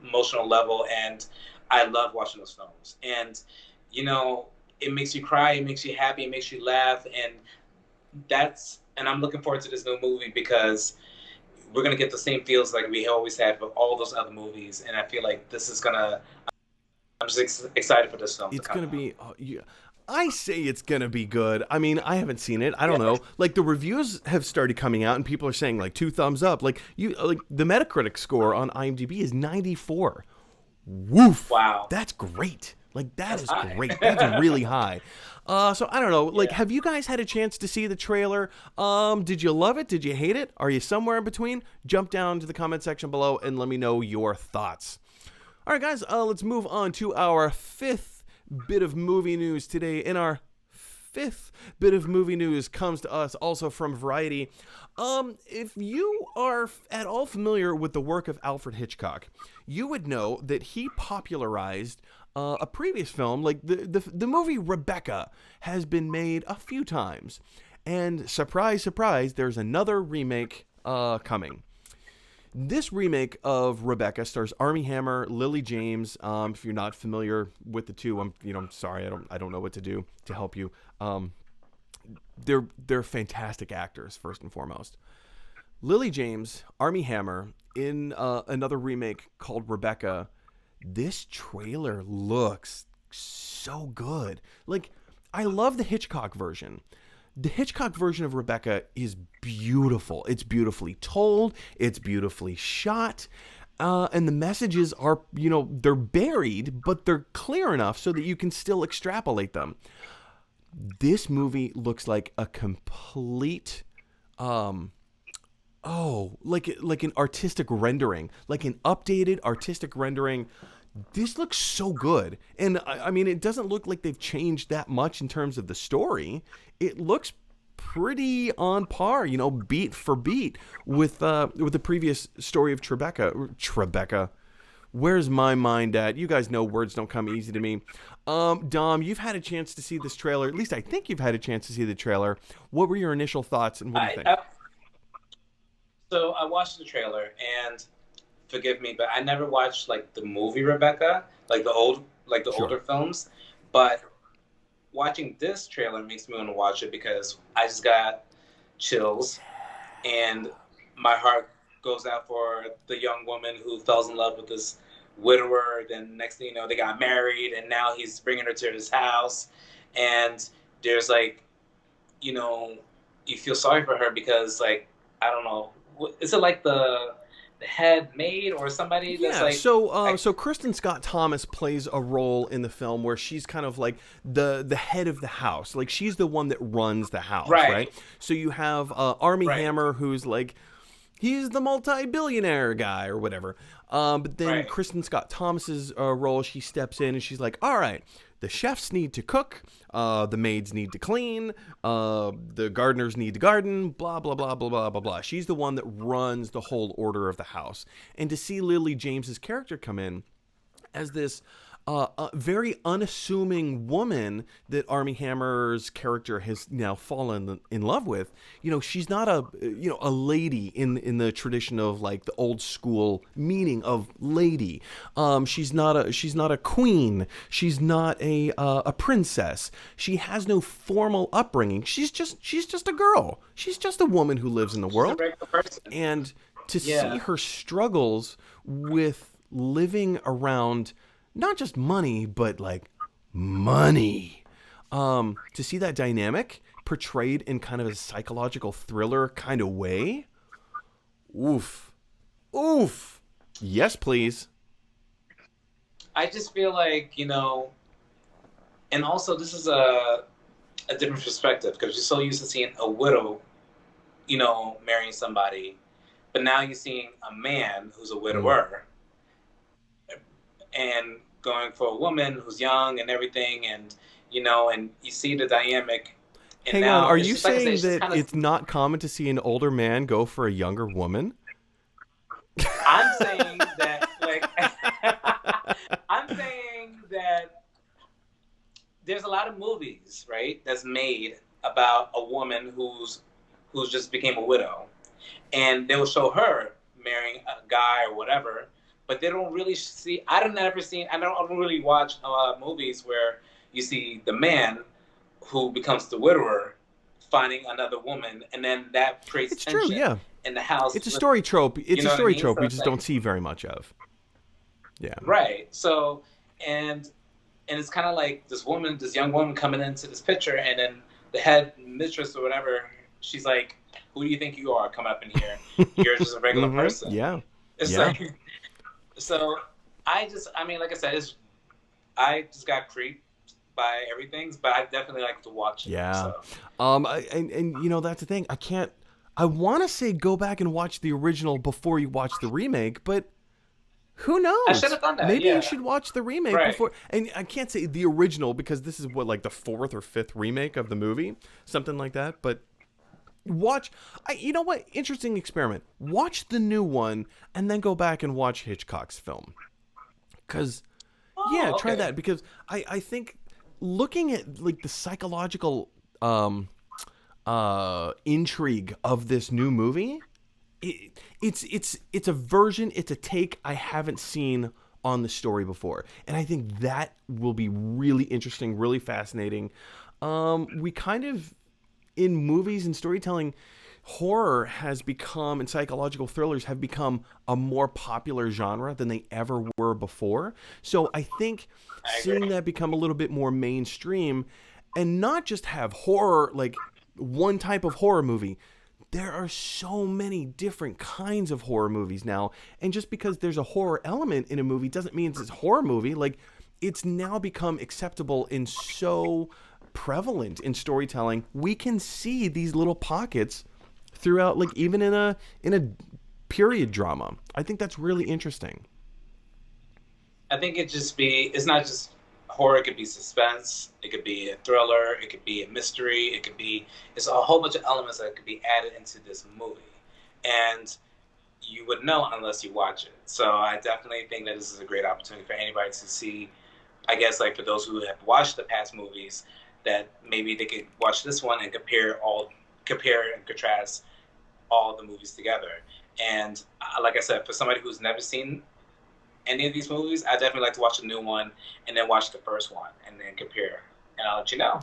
emotional level. And I love watching those films. And, it makes you cry, it makes you happy, it makes you laugh. And I'm looking forward to this new movie because we're going to get the same feels like we always had with all those other movies. And I feel like this is I'm just excited for this film. It's going to be, I say it's going to be good. I mean, I haven't seen it. I don't know. Like the reviews have started coming out and people are saying like 2 thumbs up. Like the Metacritic score on IMDb is 94. Woof. Wow. That's great. Like that's great. That's really high. So I don't know. Like, have you guys had a chance to see the trailer? Did you love it? Did you hate it? Are you somewhere in between? Jump down to the comment section below and let me know your thoughts. All right, guys, let's move on to our 5th bit of movie news today. And our 5th bit of movie news comes to us also from Variety. If you are at all familiar with the work of Alfred Hitchcock, you would know that he popularized a previous film. Like the movie Rebecca has been made a few times. And surprise, surprise, there's another remake coming. This remake of Rebecca stars Armie Hammer, Lily James. If you're not familiar with the two, I'm sorry, I don't know what to do to help you. They're fantastic actors first and foremost. Lily James, Armie Hammer in another remake called Rebecca. This trailer looks so good. Like, I love the Hitchcock version. The Hitchcock version of Rebecca is beautiful. It's beautifully told. It's beautifully shot. And the messages are, they're buried, but they're clear enough so that you can still extrapolate them. This movie looks like a complete, like an artistic rendering, like an updated artistic rendering. This looks so good. And I mean, it doesn't look like they've changed that much in terms of the story. It looks pretty on par, beat for beat with the previous story of Tribeca. Where's my mind at? You guys know words don't come easy to me. Dom, you've had a chance to see this trailer. At least I think you've had a chance to see the trailer. What were your initial thoughts, and what do you think? So I watched the trailer, and forgive me, but I never watched like the movie Rebecca, like the older films. But watching this trailer makes me want to watch it because I just got chills, and my heart goes out for the young woman who falls in love with this widower. Then next thing you know, they got married, and now he's bringing her to his house, and there's like, you feel sorry for her because like, I don't know, is it like the head maid or somebody that's like... So Kristen Scott Thomas plays a role in the film where she's kind of like the head of the house. Like, she's the one that runs the house, right? So you have Armie Hammer, who's like, he's the multi-billionaire guy or whatever. But then Kristen Scott Thomas's role, she steps in and she's like, all right, the chefs need to cook, the maids need to clean, the gardeners need to garden, blah, blah, blah, blah, blah, blah, blah. She's the one that runs the whole order of the house. And to see Lily James's character come in as this a very unassuming woman that Armie Hammer's character has now fallen in love with, she's not a lady in the tradition of like the old school meaning of lady. She's not a queen. She's not a princess. She has no formal upbringing. She's just a girl. She's just a woman who lives in the world. And to see her struggles with living around not just money, but like money. To see that dynamic portrayed in kind of a psychological thriller kind of way. Oof. Yes, please. I just feel like, and also this is a different perspective because you're so used to seeing a widow, marrying somebody, but now you're seeing a man who's a widower and going for a woman who's young and everything, and and you see the dynamic. And Hang on, are you saying that it's not common to see an older man go for a younger woman? I'm saying that, there's a lot of movies, right, that's made about a woman who's just became a widow, and they will show her marrying a guy or whatever. But they don't really see. I don't really watch movies where you see the man who becomes the widower finding another woman, and then that creates tension in the house. It's a story trope. It's a story trope we just don't see very much of. Yeah. Right. So, and it's kind of like this young woman coming into this picture, and then the head mistress or whatever, she's like, "Who do you think you are coming up in here? You're just a regular person." Yeah. It's like. So like I said, I just got creeped by everything, but I definitely like to watch it. Yeah. So. And that's the thing. I want to say go back and watch the original before you watch the remake, but who knows? I should have done that. Maybe you should watch the remake before. And I can't say the original because this is what, like the 4th or 5th remake of the movie, something like that. But you know what? Interesting experiment. Watch the new one and then go back and watch Hitchcock's film. Because, try that. Because I think looking at like the psychological intrigue of this new movie, it's a take I haven't seen on the story before. And I think that will be really interesting, really fascinating. We kind of, in movies and storytelling, horror has become, and psychological thrillers have become a more popular genre than they ever were before. So I think seeing that become a little bit more mainstream and not just have horror, like one type of horror movie, there are so many different kinds of horror movies now. And just because there's a horror element in a movie doesn't mean it's a horror movie. Like, it's now become acceptable and so prevalent in storytelling. We can see these little pockets throughout, like, even in a period drama. I think that's really interesting. I think it's not just horror. It could be suspense. It could be a thriller. It could be a mystery. It's a whole bunch of elements that could be added into this movie. And you would know unless you watch it. So I definitely think that this is a great opportunity for anybody to see, I guess, like for those who have watched the past movies, that maybe they could watch this one and compare and contrast all the movies together. And like I said, for somebody who's never seen any of these movies, I definitely like to watch a new one and then watch the first one and then compare. And I'll let you know.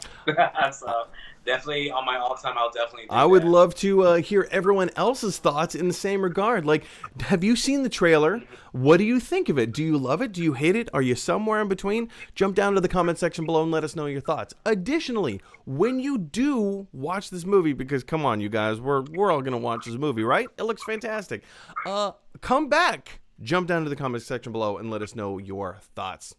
So definitely on my all-time, I'll definitely do I would that. love to hear everyone else's thoughts in the same regard. Like, have you seen the trailer? What do you think of it? Do you love it? Do you hate it? Are you somewhere in between? Jump down to the comment section below and let us know your thoughts. Additionally, when you do watch this movie, because come on, you guys, we're all going to watch this movie, right? It looks fantastic. Come back. Jump down to the comment section below and let us know your thoughts.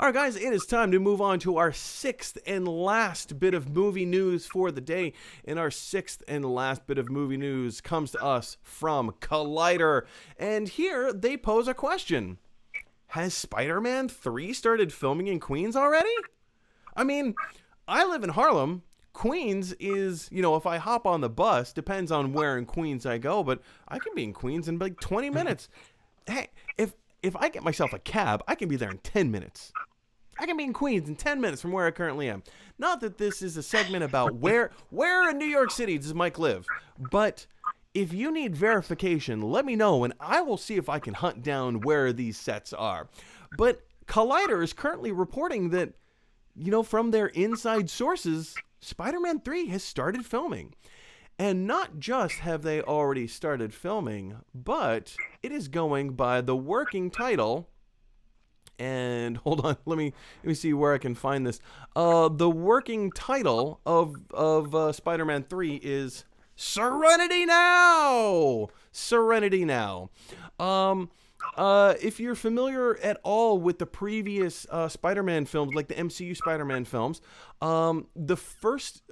All right, guys, it is time to move on to our sixth and last bit of movie news for the day. And our sixth and last bit of movie news comes to us from Collider. And here they pose a question. Has Spider-Man 3 started filming in Queens already? I mean, I live in Harlem. Queens is, if I hop on the bus, depends on where in Queens I go, but I can be in Queens in like 20 minutes. Hey, if I get myself a cab, I can be there in 10 minutes. I can be in Queens in 10 minutes from where I currently am. Not that this is a segment about where in New York City does Mike live, but if you need verification, let me know and I will see if I can hunt down where these sets are. But Collider is currently reporting that, from their inside sources, Spider-Man 3 has started filming. And not just have they already started filming, but it is going by the working title. And hold on, let me see where I can find this. The working title of Spider-Man 3 is Serenity Now. Serenity Now. If you're familiar at all with the previous Spider-Man films, like the MCU Spider-Man films, the first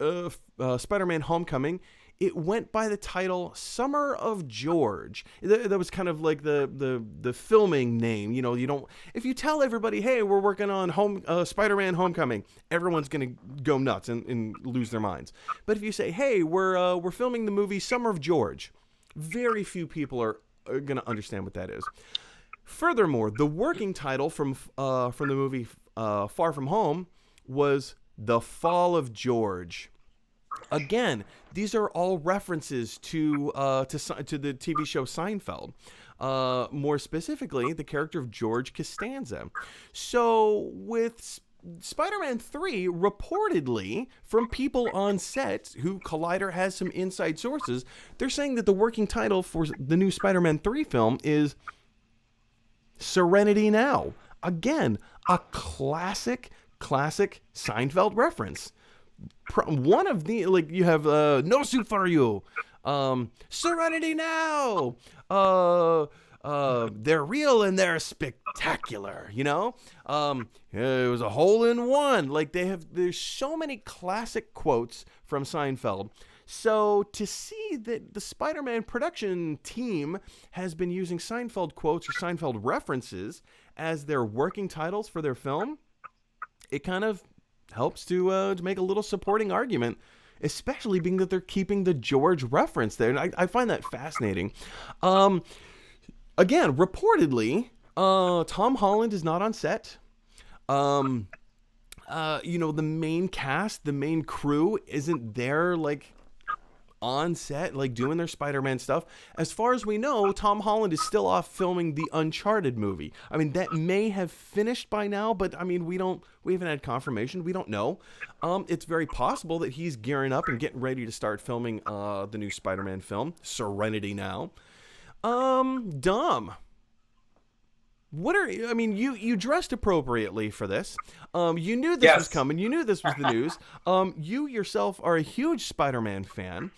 Spider-Man Homecoming, it went by the title Summer of George. That was kind of like the filming name. You don't. If you tell everybody, hey, we're working on Spider-Man Homecoming, everyone's gonna go nuts and lose their minds. But if you say, hey, we're filming the movie Summer of George, very few people are gonna understand what that is. Furthermore, the working title from the movie Far From Home was The Fall of George. Again, these are all references to the TV show Seinfeld. More specifically, the character of George Costanza. So with Spider-Man 3, reportedly, from people on set who Collider has some inside sources, they're saying that the working title for the new Spider-Man 3 film is Serenity Now. Again, a classic Seinfeld reference. One of the, like, you have No Soup for You, Serenity Now, they're real and they're spectacular, it was a hole in one. Like, there's so many classic quotes from Seinfeld. So to see that the Spider-Man production team has been using Seinfeld quotes or Seinfeld references as their working titles for their film, it kind of helps to make a little supporting argument, especially being that they're keeping the George reference there. And I find that fascinating. Again, reportedly, Tom Holland is not on set. The main cast, the main crew isn't there, like, on set, like, doing their Spider-Man stuff. As far as we know, Tom Holland is still off filming the Uncharted movie. I mean, that may have finished by now, but I mean, we haven't had confirmation. We don't know. It's very possible that he's gearing up and getting ready to start filming the new Spider-Man film, Serenity Now. Dom, you dressed appropriately for this. You knew this was coming. You knew this was the news. You yourself are a huge Spider-Man fan.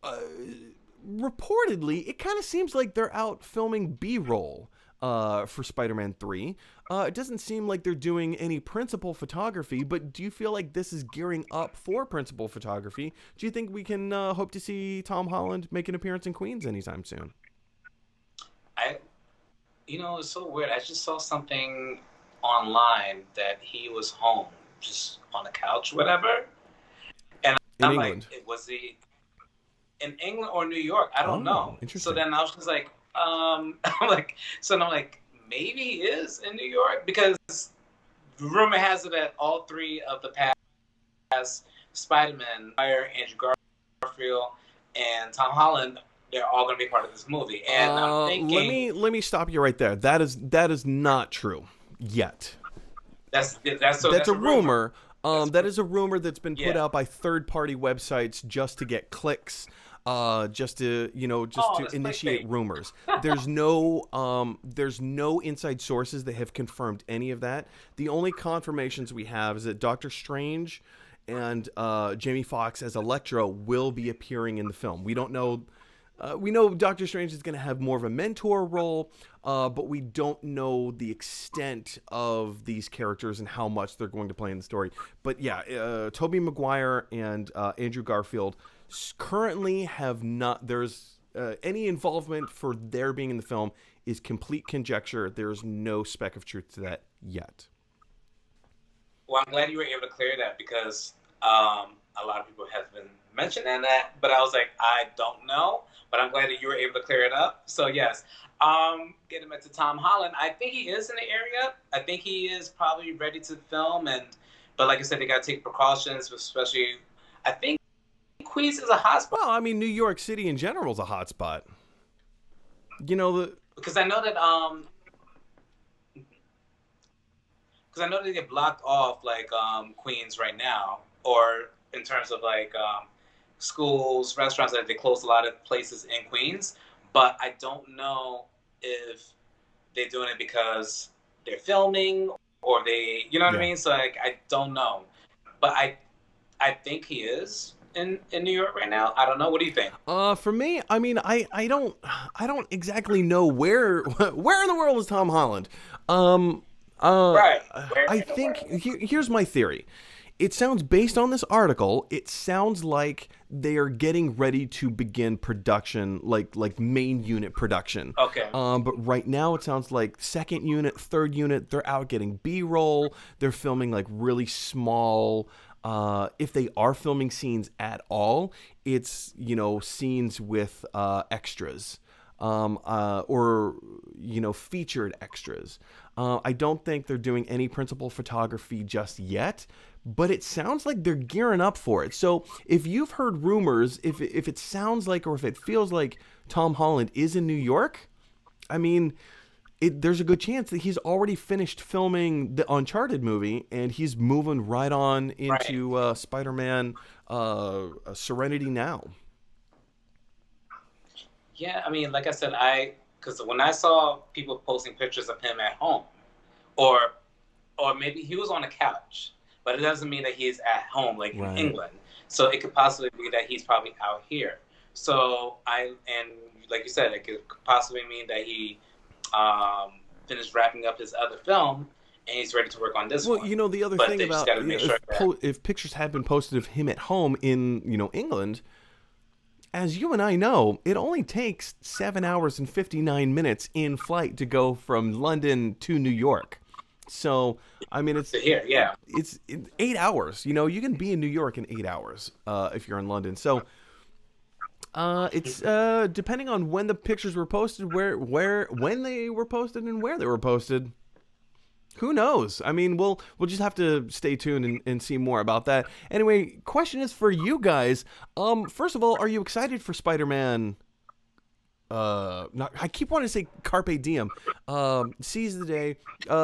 reportedly, it kind of seems like they're out filming B-roll for Spider-Man 3. It doesn't seem like they're doing any principal photography, but do you feel like this is gearing up for principal photography? Do you think we can hope to see Tom Holland make an appearance in Queens anytime soon? It's so weird. I just saw something online that he was home, just on the couch, whatever. And I'm England. like, was he in England or New York? I don't know. Interesting. So then I was just like, I'm like, maybe he is in New York, because rumor has it that all three of the past Spider-Man, Andrew Garfield, and Tom Holland, they're all going to be part of this movie. And I'm thinking, let me stop you right there. That is not true yet. That's a rumor. That is a rumor that's been put out by third-party websites just to get clicks, just to initiate rumors. There's no inside sources that have confirmed any of that. The only confirmations we have is that Doctor Strange and Jamie Foxx as Electro will be appearing in the film. We don't know. We know Doctor Strange is going to have more of a mentor role, but we don't know the extent of these characters and how much they're going to play in the story. But yeah, Tobey Maguire and Andrew Garfield currently have not. There's any involvement for their being in the film is complete conjecture. There's no speck of truth to that yet. Well, I'm glad you were able to clear that, because a lot of people have been mentioning that, but I was like, I don't know. But I'm glad that you were able to clear it up. So yes, getting back to Tom Holland, I think he is in the area. I think he is probably ready to film, but like I said, they got to take precautions, especially. I think Queens is a hotspot. Well, I mean, New York City in general is a hotspot. Because I know that they get blocked off, like Queens right now, or in terms of like schools, restaurants, that they closed a lot of places in Queens. But I don't know if they're doing it because they're filming, or they, you know what I mean? So like, I don't know. But I think he is in New York right now. I don't know. What do you think? For me, I mean, I don't exactly know where in the world is Tom Holland. Right. I think here's my theory. It sounds, based on this article, it sounds like they are getting ready to begin production, like main unit production. Okay. But right now it sounds like second unit, third unit, they're out getting B-roll. They're filming like really small. If they are filming scenes at all, it's scenes with extras. Or featured extras. I don't think they're doing any principal photography just yet, but it sounds like they're gearing up for it. So if you've heard rumors, if it sounds like, or if it feels like Tom Holland is in New York, I mean, there's a good chance that he's already finished filming the Uncharted movie and he's moving right on into Spider-Man Serenity Now. Yeah, I mean, like I said, because when I saw people posting pictures of him at home, or maybe he was on a couch, but it doesn't mean that he's at home, like in England. So it could possibly be that he's probably out here. So and like you said, it could possibly mean that he finished wrapping up his other film and he's ready to work on this one. Well, the other thing about if pictures had been posted of him at home in England, as you and I know, it only takes 7 hours and 59 minutes in flight to go from London to New York. So, I mean, it's 8 hours. You can be in New York in 8 hours if you're in London. So, it's depending on when the pictures were posted, when they were posted, and where they were posted. Who knows? I mean, we'll just have to stay tuned and see more about that. Anyway, question is for you guys. First of all, are you excited for Spider-Man? I keep wanting to say Carpe Diem. Seize the day.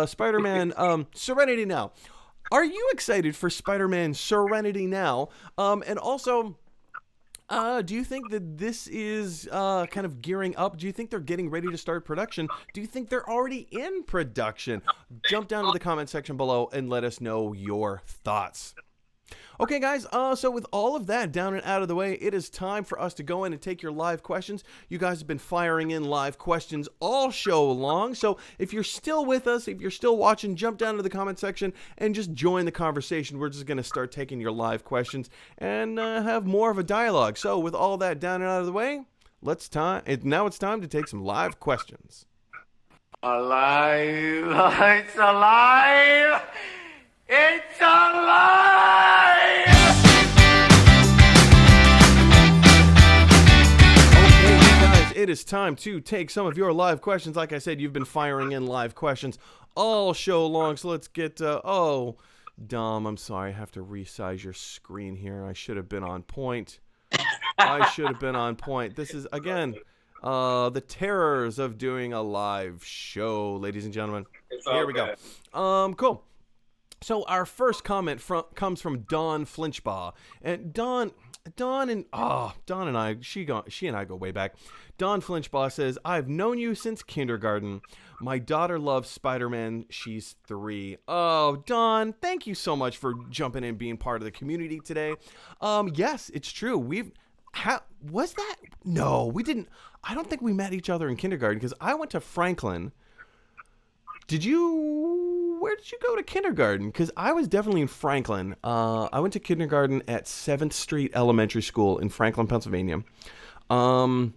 Spider-Man. Serenity Now. Are you excited for Spider-Man Serenity Now? And also, do you think that this is kind of gearing up? Do you think they're getting ready to start production? Do you think they're already in production? Jump down to the comment section below and let us know your thoughts. Okay, guys, so with all of that down and out of the way, it is time for us to go in and take your live questions. You guys have been firing in live questions all show long, so if you're still with us, if you're still watching, jump down to the comment section and just join the conversation. We're just going to start taking your live questions and have more of a dialogue. So with all that down and out of the way, now it's time to take some live questions. Alive! It's alive! It's alive! Okay, you guys, it is time to take some of your live questions. Like I said, you've been firing in live questions all show long, so let's get, Dom, I'm sorry, I have to resize your screen here. I should have been on point. This is, again, the terrors of doing a live show, ladies and gentlemen. Here we go. Cool. So our first comment comes from Dawn Flinchbaugh, and Dawn and I, she and I go way back. Dawn Flinchbaugh says, "I've known you since kindergarten. My daughter loves Spider-Man. She's 3. Oh, Dawn, thank you so much for jumping in, being part of the community today. Yes, it's true. Was that? No, we didn't. I don't think we met each other in kindergarten because I went to Franklin. Where did you go to kindergarten? Because I was definitely in Franklin. I went to kindergarten at 7th Street Elementary School in Franklin, Pennsylvania. I'm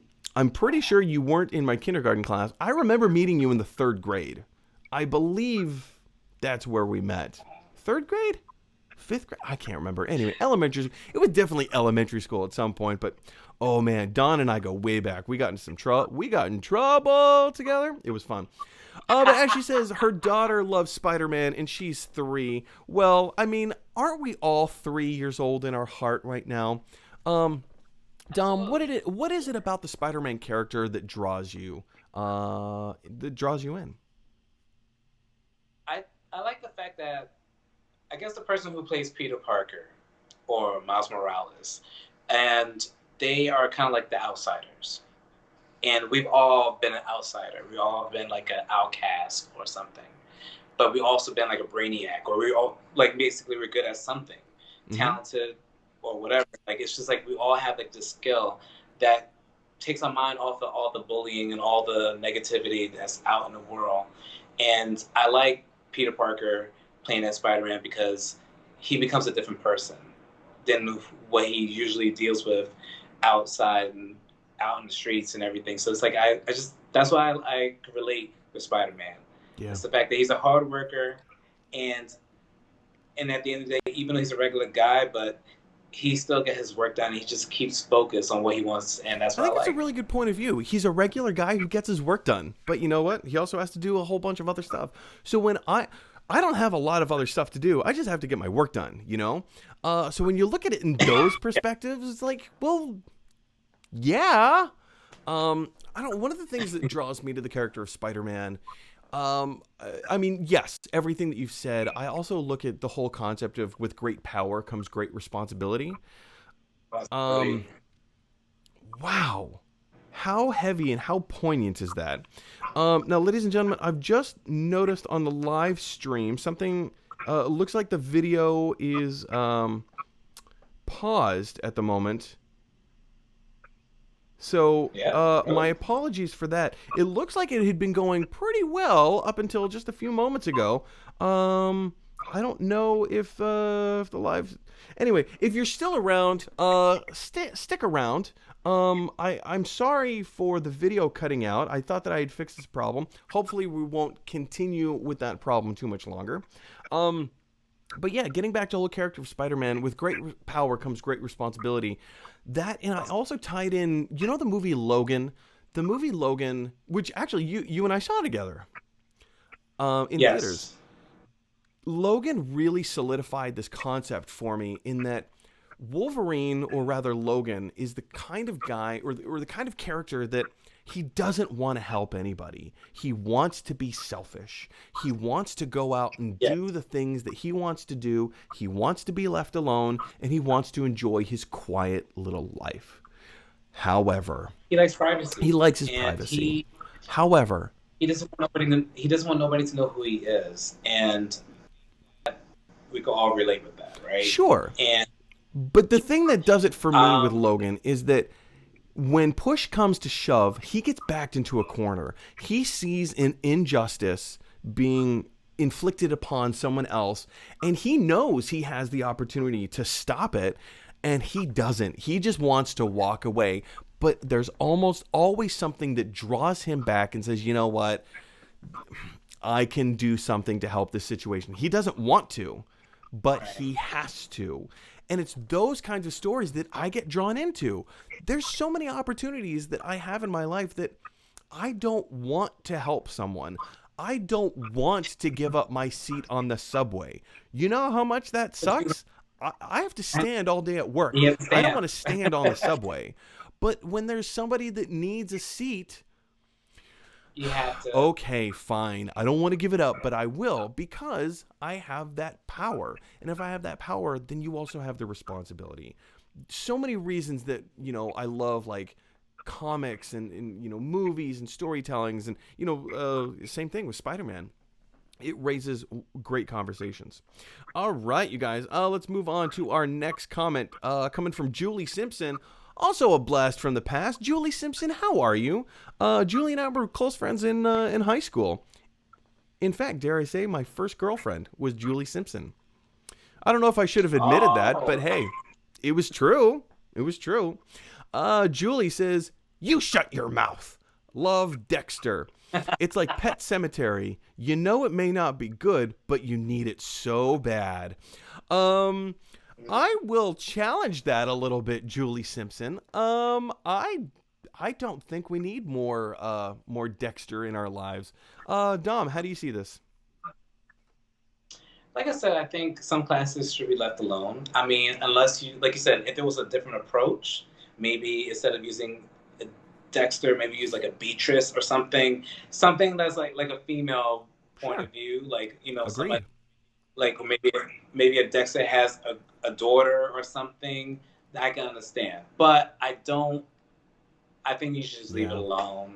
pretty sure you weren't in my kindergarten class. I remember meeting you in the 3rd grade. I believe that's where we met. 3rd grade? 5th grade? I can't remember. Anyway, it was definitely elementary school at some point, but oh man, Dawn and I go way back. We got in trouble together. It was fun. But as she says, her daughter loves Spider-Man and she's 3. Well, I mean, aren't we all 3 years old in our heart right now? Dom, what is it about the Spider-Man character that draws you in? I like the fact that I guess the person who plays Peter Parker or Miles Morales, and they are kind of like the outsiders. And we've all been an outsider. We've all been like an outcast or something. But we've also been like a brainiac, or we all like basically we're good at something, talented or whatever. Like it's just like we all have like this skill that takes our mind off of all the bullying and all the negativity that's out in the world. And I like Peter Parker playing as Spider-Man because he becomes a different person than what he usually deals with outside and out in the streets and everything. So it's like I just that's why I relate with Spider-Man. Yeah. It's the fact that he's a hard worker and at the end of the day, even though he's a regular guy, but he still gets his work done. He just keeps focused on what he wants, and that's what I like. That's a really good point of view. He's a regular guy who gets his work done, but you know what? He also has to do a whole bunch of other stuff. So when I don't have a lot of other stuff to do. I just have to get my work done, you know? So when you look at it in those perspectives, it's like, well, yeah. One of the things that draws me to the character of Spider-Man, I mean, yes, everything that you've said. I also look at the whole concept of with great power comes great responsibility. Wow. How heavy and how poignant is that? Now, ladies and gentlemen, I've just noticed on the live stream something. Looks like the video is paused at the moment. So my apologies for that. It looks like it had been going pretty well up until just a few moments ago. I don't know if the live... Anyway, if you're still around, stick around. I'm sorry for the video cutting out. I thought that I had fixed this problem. Hopefully we won't continue with that problem too much longer. But yeah, getting back to the whole character of Spider-Man, with great power comes great responsibility. That, and I also tied in, you know the movie Logan? The movie Logan, which actually you and I saw together in theaters. Logan really solidified this concept for me in that Wolverine, or rather Logan, is the kind of guy or the kind of character that he doesn't want to help anybody. He wants to be selfish. He wants to go out and do the things that he wants to do. He wants to be left alone, and he wants to enjoy his quiet little life. However, he likes privacy. He likes his privacy. However, he doesn't want nobody to know who he is, and we can all relate with that, right? Sure. And But the thing that does it for me with Logan is that when push comes to shove, he gets backed into a corner. He sees an injustice being inflicted upon someone else, and he knows he has the opportunity to stop it, and he doesn't. He just wants to walk away. But there's almost always something that draws him back and says, you know what? I can do something to help this situation. He doesn't want to, but he has to. And it's those kinds of stories that I get drawn into. There's so many opportunities that I have in my life that I don't want to help someone. I don't want to give up my seat on the subway. You know how much that sucks? I have to stand all day at work. I don't want to stand on the subway. But when there's somebody that needs a seat, you have to. Okay, fine. I don't want to give it up, but I will because I have that power. And if I have that power, then you also have the responsibility. So many reasons that, you know, I love like comics and you know, movies and storytellings and, you know, same thing with Spider-Man. It raises great conversations. All right, you guys, let's move on to our next comment coming from Julie Simpson. Also a blast from the past. Julie Simpson, how are you? Julie and I were close friends in high school. In fact, dare I say, my first girlfriend was Julie Simpson. I don't know if I should have admitted that, but hey, it was true. It was true. Julie says, "You shut your mouth. Love, Dexter. It's like Pet Sematary. You know it may not be good, but you need it so bad." I will challenge that a little bit, Julie Simpson. I don't think we need more Dexter in our lives. Dom, how do you see this? Like I said, I think some classes should be left alone. I mean, unless you, like you said, if there was a different approach, maybe instead of using Dexter, maybe use like a Beatrice or something that's like a female point of view, like, you know, somebody, like maybe a Dexter has a daughter or something that I can understand. But I think you should just leave it alone.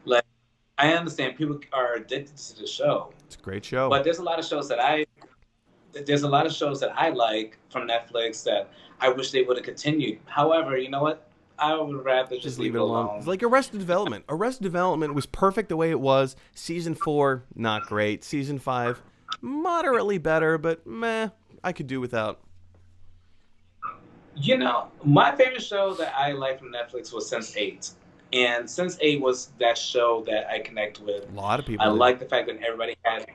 Like, I understand people are addicted to the show. It's a great show. But there's a lot of shows that I like from Netflix that I wish they would have continued. However, you know what? I would rather just leave it alone. It's like Arrested Development. Arrested Development was perfect the way it was. Season 4, not great. Season 5, moderately better, but meh, I could do without. You know, my favorite show that I liked from Netflix was Sense8. And Sense8 was that show that I connect with. A lot of people. I like the fact that everybody had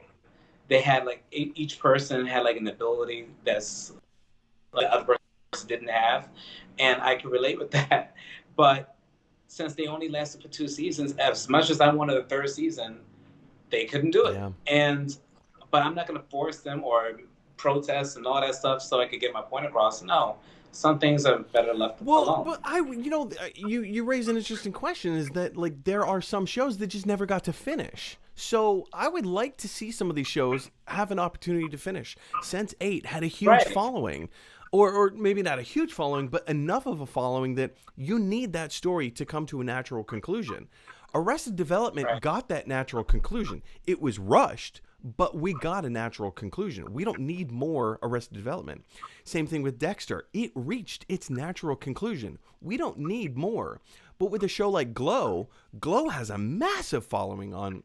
like, each person had like an ability that's like other person didn't have. And I can relate with that. But since they only lasted for 2 seasons, as much as I wanted a 3rd season, they couldn't do it. Yeah. But I'm not going to force them or protest and all that stuff so I could get my point across. No. Some things are better left alone. But you raise an interesting question, is that like there are some shows that just never got to finish. So I would like to see some of these shows have an opportunity to finish. Sense8 had a huge following, or maybe not a huge following, but enough of a following that you need that story to come to a natural conclusion. Arrested Development got that natural conclusion. It was rushed, but we got a natural conclusion. We don't need more Arrested Development. Same thing with Dexter. It reached its natural conclusion. We don't need more. But with a show like Glow has a massive following on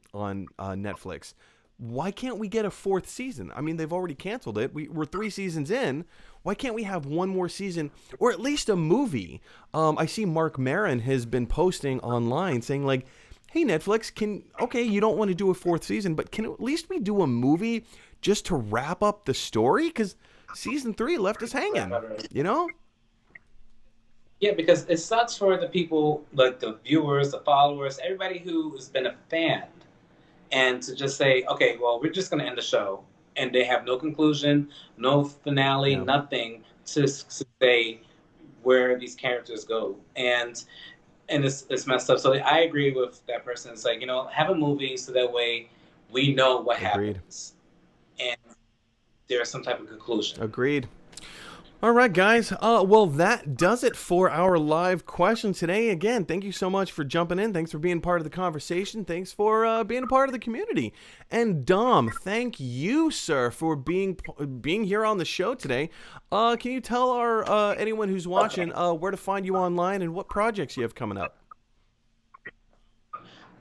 Netflix. Why can't we get a 4th season? I mean, they've already canceled it. We're 3 seasons in. Why can't we have one more season or at least a movie? I see Mark Maron has been posting online saying like, hey, Netflix, you don't want to do a 4th season, but can at least we do a movie just to wrap up the story? Because season 3 left us hanging, you know? Yeah, because it sucks for the people, like the viewers, the followers, everybody who has been a fan. And to just say, okay, well, we're just going to end the show. And they have no conclusion, no finale, nothing to say where these characters go. And it's messed up. So I agree with that person. It's like, you know, have a movie so that way we know what happens. And there's some type of conclusion. Agreed. All right, guys. Well, that does it for our live question today. Again, thank you so much for jumping in. Thanks for being part of the conversation. Thanks for being a part of the community. And Dom, thank you, sir, for being here on the show today. Can you tell our anyone who's watching where to find you online and what projects you have coming up?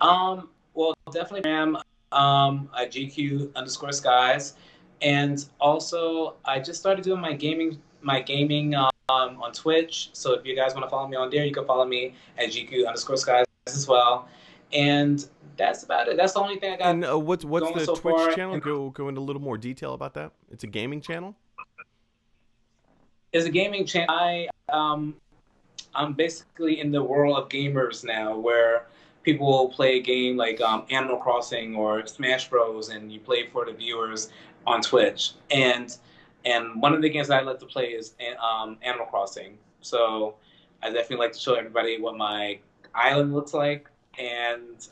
Well, definitely am at GQ_skies, and also I just started doing my gaming on Twitch. So if you guys want to follow me on there, you can follow me at GQ_skies as well. And that's about it. That's the only thing I got. And what's the so Twitch far. channel? Go into a little more detail about that. It's a gaming channel. It's a gaming channel. I'm basically in the world of gamers now, where people will play a game like Animal Crossing or Smash Bros, and you play for the viewers on Twitch. And one of the games that I like to play is Animal Crossing. So I definitely like to show everybody what my island looks like, and